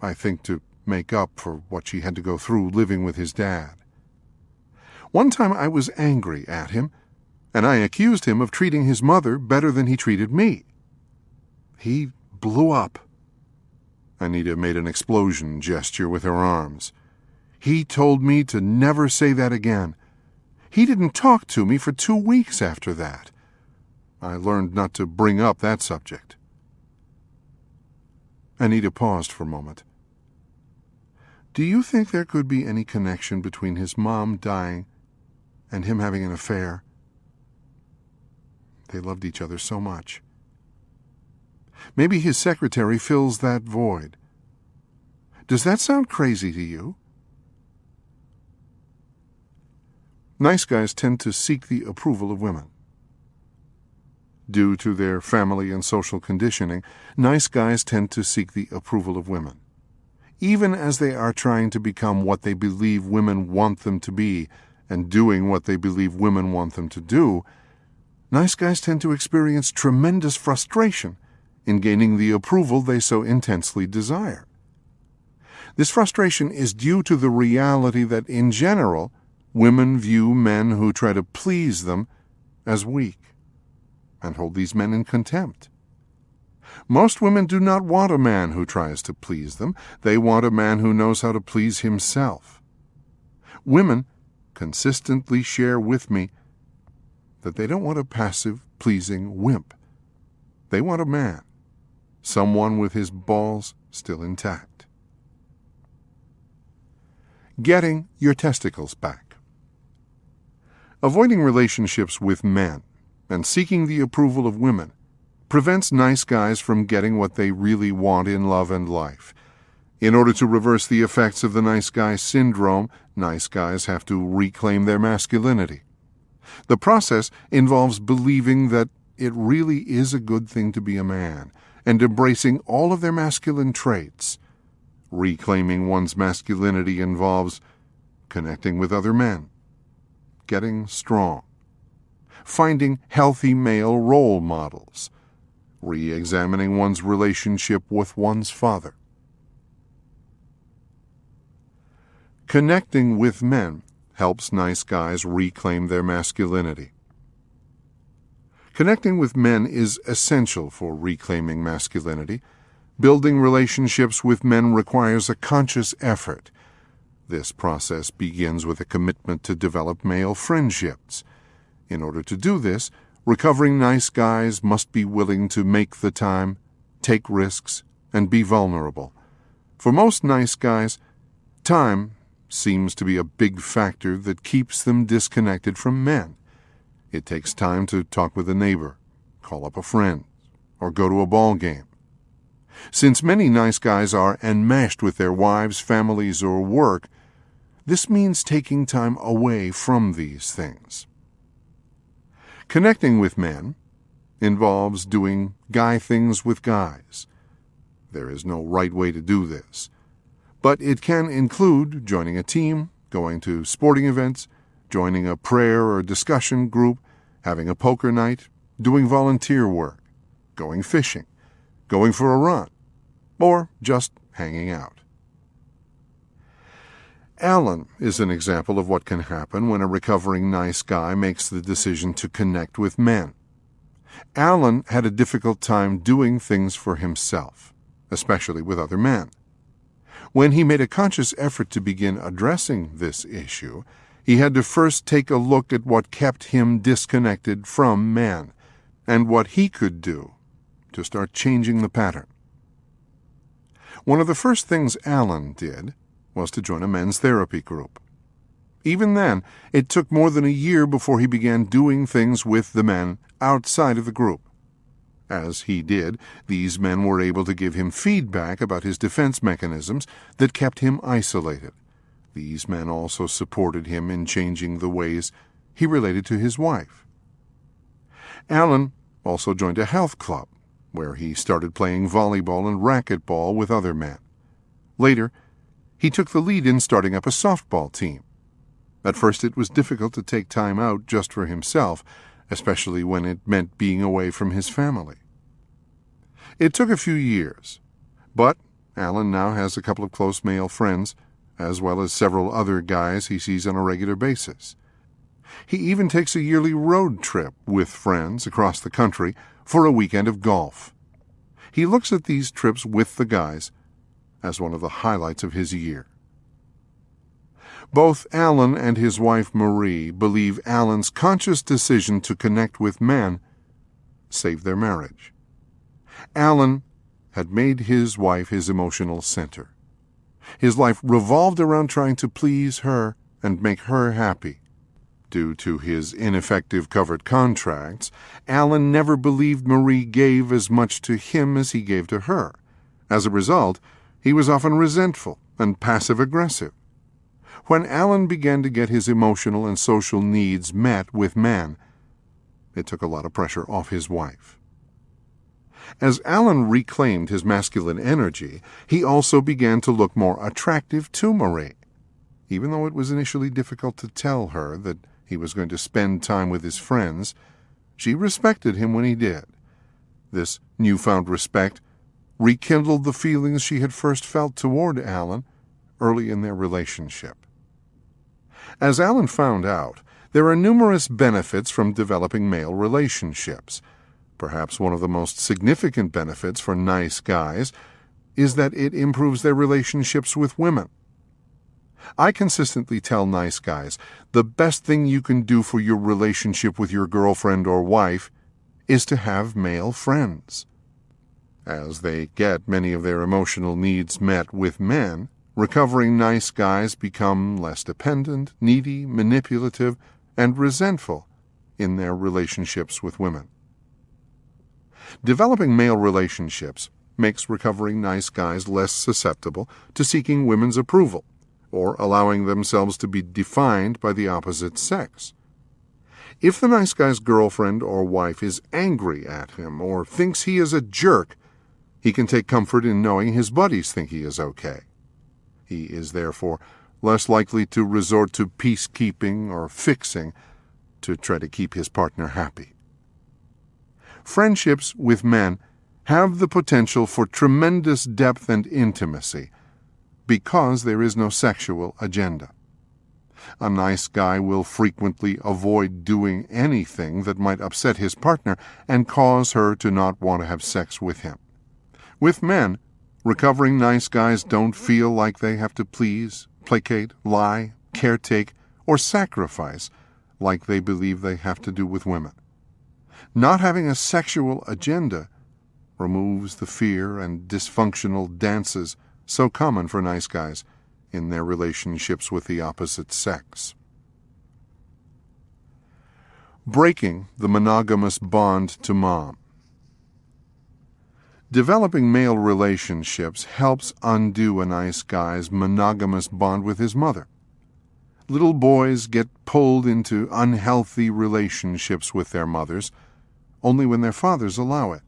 [SPEAKER 1] I think to make up for what she had to go through living with his dad. One time I was angry at him, and I accused him of treating his mother better than he treated me. He blew up. Anita made an explosion gesture with her arms. He told me to never say that again. He didn't talk to me for 2 weeks after that. I learned not to bring up that subject. Anita paused for a moment. Do you think there could be any connection between his mom dying and him having an affair? They loved each other so much. Maybe his secretary fills that void. Does that sound crazy to you? Nice guys tend to seek the approval of women. Due to their family and social conditioning, nice guys tend to seek the approval of women. Even as they are trying to become what they believe women want them to be and doing what they believe women want them to do, nice guys tend to experience tremendous frustration in gaining the approval they so intensely desire. This frustration is due to the reality that, in general, women view men who try to please them as weak and hold these men in contempt. Most women do not want a man who tries to please them. They want a man who knows how to please himself. Women consistently share with me that they don't want a passive, pleasing wimp. They want a man, someone with his balls still intact. Getting your testicles back. Avoiding relationships with men and seeking the approval of women prevents nice guys from getting what they really want in love and life. In order to reverse the effects of the nice guy syndrome, nice guys have to reclaim their masculinity. The process involves believing that it really is a good thing to be a man and embracing all of their masculine traits. Reclaiming one's masculinity involves connecting with other men, getting strong, finding healthy male role models, re-examining one's relationship with one's father. Connecting with men helps nice guys reclaim their masculinity. Connecting with men is essential for reclaiming masculinity. Building relationships with men requires a conscious effort. This process begins with a commitment to develop male friendships. In order to do this, recovering nice guys must be willing to make the time, take risks, and be vulnerable. For most nice guys, time seems to be a big factor that keeps them disconnected from men. It takes time to talk with a neighbor, call up a friend, or go to a ball game. Since many nice guys are enmeshed with their wives, families, or work, this means taking time away from these things. Connecting with men involves doing guy things with guys. There is no right way to do this, but it can include joining a team, going to sporting events, joining a prayer or discussion group, having a poker night, doing volunteer work, going fishing, going for a run, or just hanging out. Alan is an example of what can happen when a recovering nice guy makes the decision to connect with men. Alan had a difficult time doing things for himself, especially with other men. When he made a conscious effort to begin addressing this issue, he had to first take a look at what kept him disconnected from men and what he could do to start changing the pattern. One of the first things Alan did was to join a men's therapy group. Even then, it took more than a year before he began doing things with the men outside of the group. As he did, these men were able to give him feedback about his defense mechanisms that kept him isolated. These men also supported him in changing the ways he related to his wife. Alan also joined a health club, where he started playing volleyball and racquetball with other men. Later, he took the lead in starting up a softball team. At first, it was difficult to take time out just for himself, especially when it meant being away from his family. It took a few years, but Alan now has a couple of close male friends, as well as several other guys he sees on a regular basis. He even takes a yearly road trip with friends across the country for a weekend of golf. He looks at these trips with the guys as one of the highlights of his year. Both Alan and his wife Marie believe Alan's conscious decision to connect with men saved their marriage. Alan had made his wife his emotional center. His life revolved around trying to please her and make her happy. Due to his ineffective covered contracts, Alan never believed Marie gave as much to him as he gave to her. As a result, he was often resentful and passive-aggressive. When Alan began to get his emotional and social needs met with men, it took a lot of pressure off his wife. As Alan reclaimed his masculine energy, he also began to look more attractive to Marie. Even though it was initially difficult to tell her that he was going to spend time with his friends, she respected him when he did. This newfound respect rekindled the feelings she had first felt toward Alan early in their relationship. As Alan found out, there are numerous benefits from developing male relationships. Perhaps one of the most significant benefits for nice guys is that it improves their relationships with women. I consistently tell nice guys the best thing you can do for your relationship with your girlfriend or wife is to have male friends. As they get many of their emotional needs met with men, recovering nice guys become less dependent, needy, manipulative, and resentful in their relationships with women. Developing male relationships makes recovering nice guys less susceptible to seeking women's approval or allowing themselves to be defined by the opposite sex. If the nice guy's girlfriend or wife is angry at him or thinks he is a jerk, he can take comfort in knowing his buddies think he is okay. He is therefore less likely to resort to peacekeeping or fixing to try to keep his partner happy. Friendships with men have the potential for tremendous depth and intimacy because there is no sexual agenda. A nice guy will frequently avoid doing anything that might upset his partner and cause her to not want to have sex with him. With men, recovering nice guys don't feel like they have to please, placate, lie, caretake, or sacrifice like they believe they have to do with women. Not having a sexual agenda removes the fear and dysfunctional dances so common for nice guys in their relationships with the opposite sex. Breaking the monogamous bond to mom. Developing male relationships helps undo a nice guy's monogamous bond with his mother. Little boys get pulled into unhealthy relationships with their mothers only when their fathers allow it.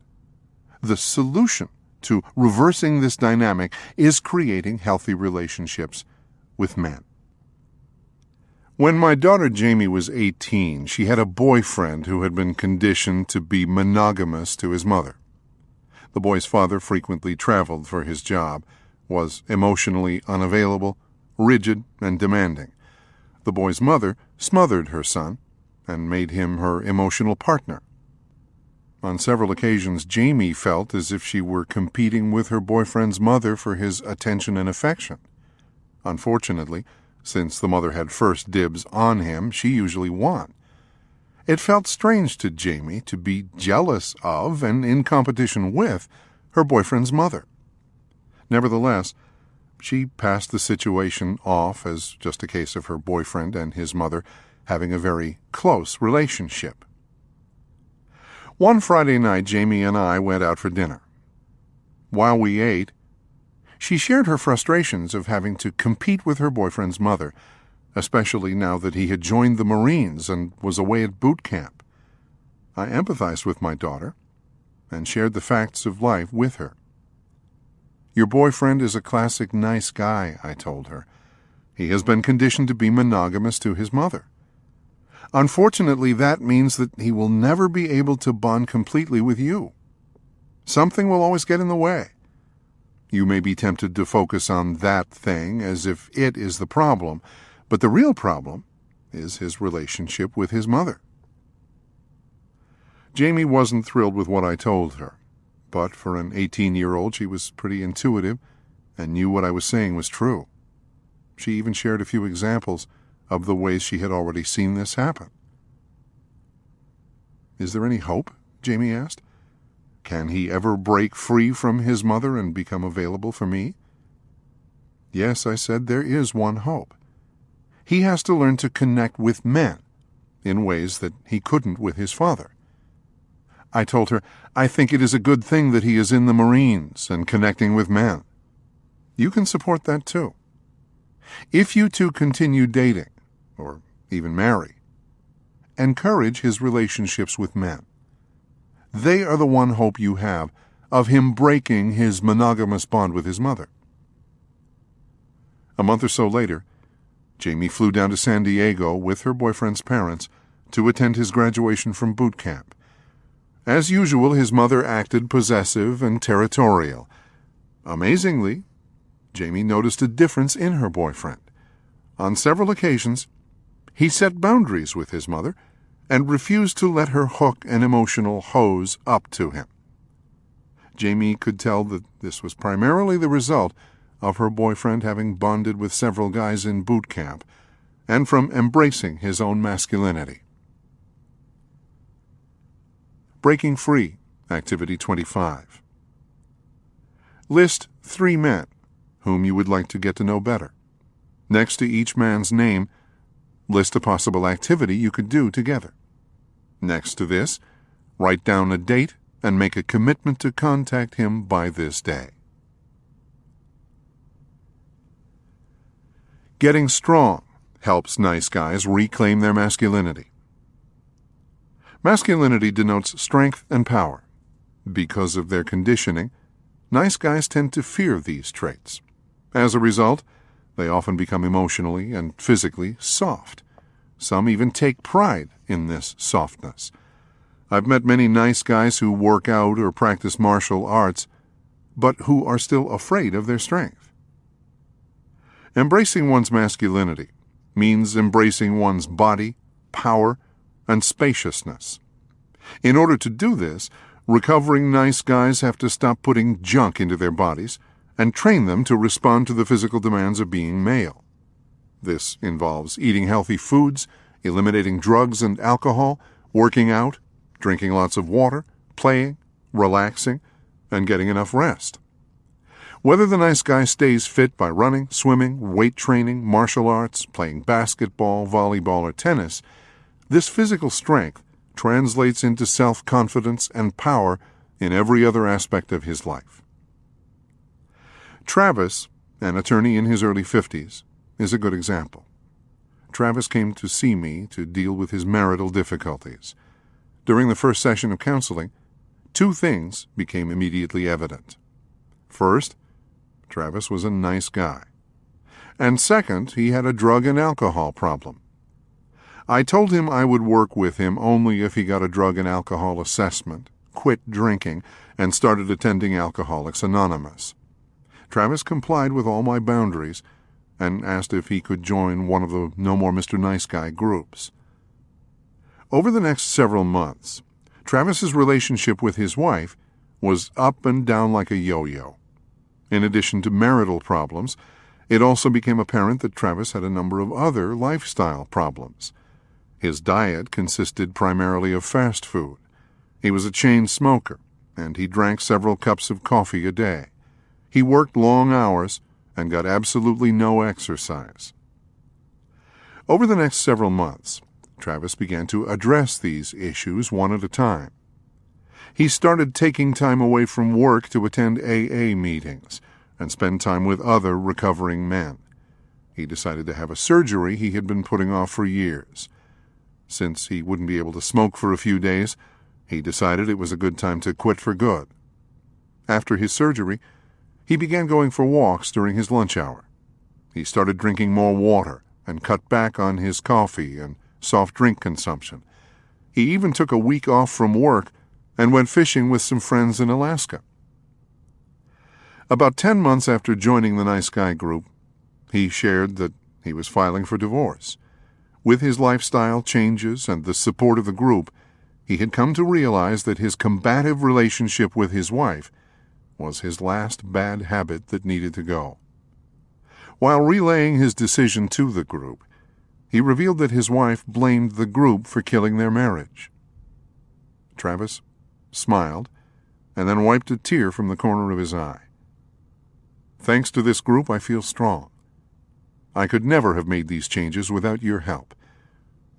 [SPEAKER 1] The solution to reversing this dynamic is creating healthy relationships with men. When my daughter Jamie was 18, she had a boyfriend who had been conditioned to be monogamous to his mother. The boy's father frequently traveled for his job, was emotionally unavailable, rigid, and demanding. The boy's mother smothered her son and made him her emotional partner. On several occasions, Jamie felt as if she were competing with her boyfriend's mother for his attention and affection. Unfortunately, since the mother had first dibs on him, she usually won. It felt strange to Jamie to be jealous of and in competition with her boyfriend's mother. Nevertheless, she passed the situation off as just a case of her boyfriend and his mother having a very close relationship. One Friday night, Jamie and I went out for dinner. While we ate, She shared her frustrations of having to compete with her boyfriend's mother, especially now that he had joined the Marines and was away at boot camp. I empathized with my daughter and shared the facts of life with her. "Your boyfriend is a classic nice guy," I told her. "He has been conditioned to be monogamous to his mother. Unfortunately, that means that he will never be able to bond completely with you. Something will always get in the way. You may be tempted to focus on that thing as if it is the problem, but the real problem is his relationship with his mother." Jamie wasn't thrilled with what I told her, but for an 18-year-old she was pretty intuitive and knew what I was saying was true. She even shared a few examples of the ways she had already seen this happen. "Is there any hope?" Jamie asked. "Can he ever break free from his mother and become available for me?" "Yes," I said, "there is one hope. He has to learn to connect with men in ways that he couldn't with his father." I told her, "I think it is a good thing that he is in the Marines and connecting with men. You can support that too. If you two continue dating, or even marry, encourage his relationships with men. They are the one hope you have of him breaking his monogamous bond with his mother." A month or so later, Jamie flew down to San Diego with her boyfriend's parents to attend his graduation from boot camp. As usual, his mother acted possessive and territorial. Amazingly, Jamie noticed a difference in her boyfriend. On several occasions, he set boundaries with his mother and refused to let her hook an emotional hose up to him. Jamie could tell that this was primarily the result of her boyfriend having bonded with several guys in boot camp and from embracing his own masculinity. Breaking Free, Activity 25. List 3 men whom you would like to get to know better. Next to each man's name, list a possible activity you could do together. Next to this, write down a date and make a commitment to contact him by this day. Getting strong helps nice guys reclaim their masculinity. Masculinity denotes strength and power. Because of their conditioning, nice guys tend to fear these traits. As a result, they often become emotionally and physically soft. Some even take pride in this softness. I've met many nice guys who work out or practice martial arts, but who are still afraid of their strength. Embracing one's masculinity means embracing one's body, power, and spaciousness. In order to do this, recovering nice guys have to stop putting junk into their bodies and train them to respond to the physical demands of being male. This involves eating healthy foods, eliminating drugs and alcohol, working out, drinking lots of water, playing, relaxing, and getting enough rest. Whether the nice guy stays fit by running, swimming, weight training, martial arts, playing basketball, volleyball, or tennis, this physical strength translates into self-confidence and power in every other aspect of his life. Travis, an attorney in his early 50s, is a good example. Travis came to see me to deal with his marital difficulties. During the first session of counseling, 2 things became immediately evident. First, Travis was a nice guy. And second, he had a drug and alcohol problem. I told him I would work with him only if he got a drug and alcohol assessment, quit drinking, and started attending Alcoholics Anonymous. Travis complied with all my boundaries and asked if he could join one of the No More Mr. Nice Guy groups. Over the next several months, Travis's relationship with his wife was up and down like a yo-yo. In addition to marital problems, it also became apparent that Travis had a number of other lifestyle problems. His diet consisted primarily of fast food. He was a chain smoker, and he drank several cups of coffee a day. He worked long hours and got absolutely no exercise. Over the next several months, Travis began to address these issues one at a time. He started taking time away from work to attend AA meetings and spend time with other recovering men. He decided to have a surgery he had been putting off for years. Since he wouldn't be able to smoke for a few days, he decided it was a good time to quit for good. After his surgery, he began going for walks during his lunch hour. He started drinking more water and cut back on his coffee and soft drink consumption. He even took a week off from work and went fishing with some friends in Alaska. About 10 months after joining the Nice Guy group, he shared that he was filing for divorce. With his lifestyle changes and the support of the group, he had come to realize that his combative relationship with his wife was his last bad habit that needed to go. While relaying his decision to the group, he revealed that his wife blamed the group for killing their marriage. Travis smiled and then wiped a tear from the corner of his eye. "Thanks to this group, I feel strong. I could never have made these changes without your help.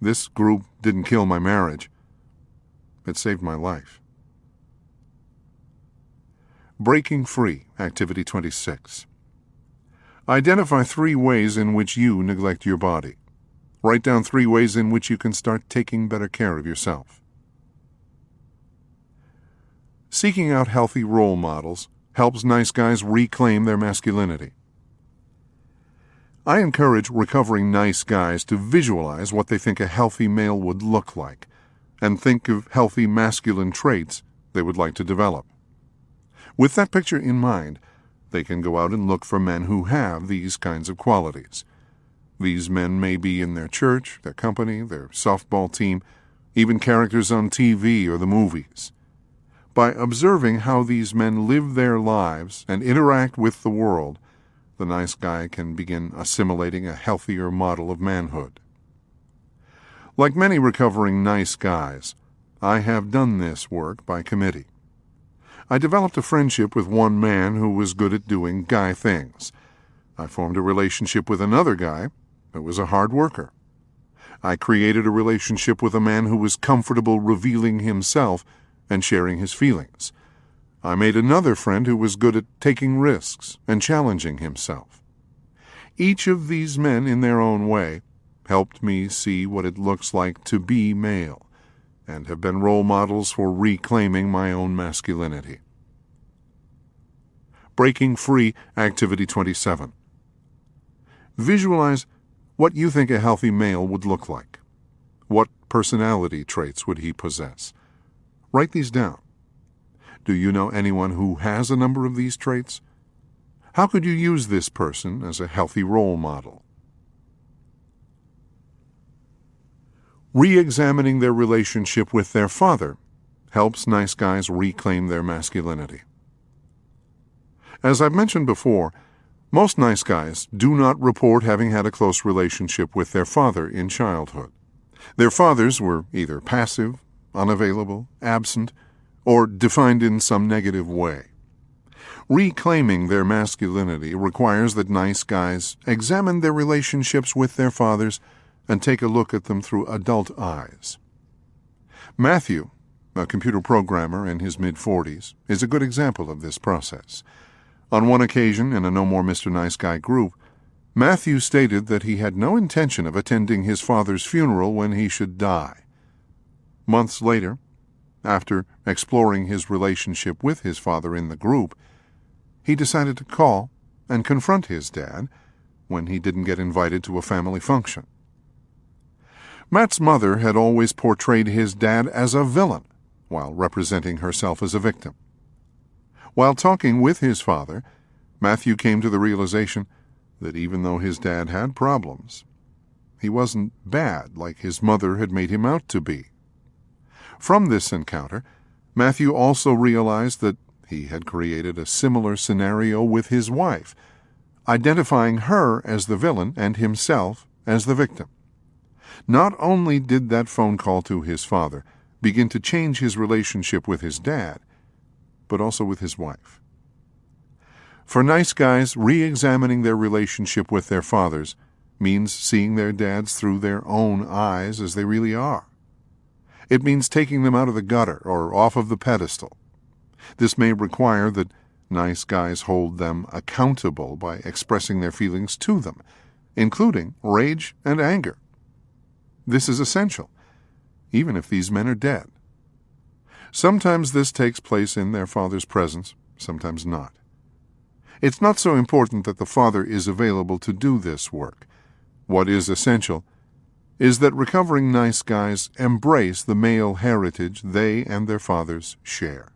[SPEAKER 1] This group didn't kill my marriage. It saved my life." Breaking Free, Activity 26. Identify 3 ways in which you neglect your body. Write down 3 ways in which you can start taking better care of yourself. Seeking out healthy role models helps nice guys reclaim their masculinity. I encourage recovering nice guys to visualize what they think a healthy male would look like, and think of healthy masculine traits they would like to develop. With that picture in mind, they can go out and look for men who have these kinds of qualities. These men may be in their church, their company, their softball team, even characters on TV or the movies. By observing how these men live their lives and interact with the world, the nice guy can begin assimilating a healthier model of manhood. Like many recovering nice guys, I have done this work by committee. I developed a friendship with one man who was good at doing guy things. I formed a relationship with another guy who was a hard worker. I created a relationship with a man who was comfortable revealing himself and sharing his feelings. I made another friend who was good at taking risks and challenging himself. Each of these men, in their own way, helped me see what it looks like to be male, and have been role models for reclaiming my own masculinity. Breaking Free, Activity 27. Visualize what you think a healthy male would look like. What personality traits would he possess? Write these down. Do you know anyone who has a number of these traits? How could you use this person as a healthy role model? Re-examining their relationship with their father helps nice guys reclaim their masculinity. As I've mentioned before, most nice guys do not report having had a close relationship with their father in childhood. Their fathers were either passive, unavailable, absent, or defined in some negative way. Reclaiming their masculinity requires that nice guys examine their relationships with their fathers and take a look at them through adult eyes. Matthew, a computer programmer in his mid-40s, is a good example of this process. On one occasion, in a No More Mr. Nice Guy group, Matthew stated that he had no intention of attending his father's funeral when he should die. Months later, after exploring his relationship with his father in the group, he decided to call and confront his dad when he didn't get invited to a family function. Matt's mother had always portrayed his dad as a villain while representing herself as a victim. While talking with his father, Matthew came to the realization that even though his dad had problems, he wasn't bad like his mother had made him out to be. From this encounter, Matthew also realized that he had created a similar scenario with his wife, identifying her as the villain and himself as the victim. Not only did that phone call to his father begin to change his relationship with his dad, but also with his wife. For nice guys, re-examining their relationship with their fathers means seeing their dads through their own eyes as they really are. It means taking them out of the gutter or off of the pedestal. This may require that Nice guys hold them accountable by expressing their feelings to them, including rage and anger. This is essential, even if these men are dead. Sometimes this takes place in their father's presence, sometimes not. It's not so important that the father is available to do this work. What is essential is that recovering nice guys embrace the male heritage they and their fathers share.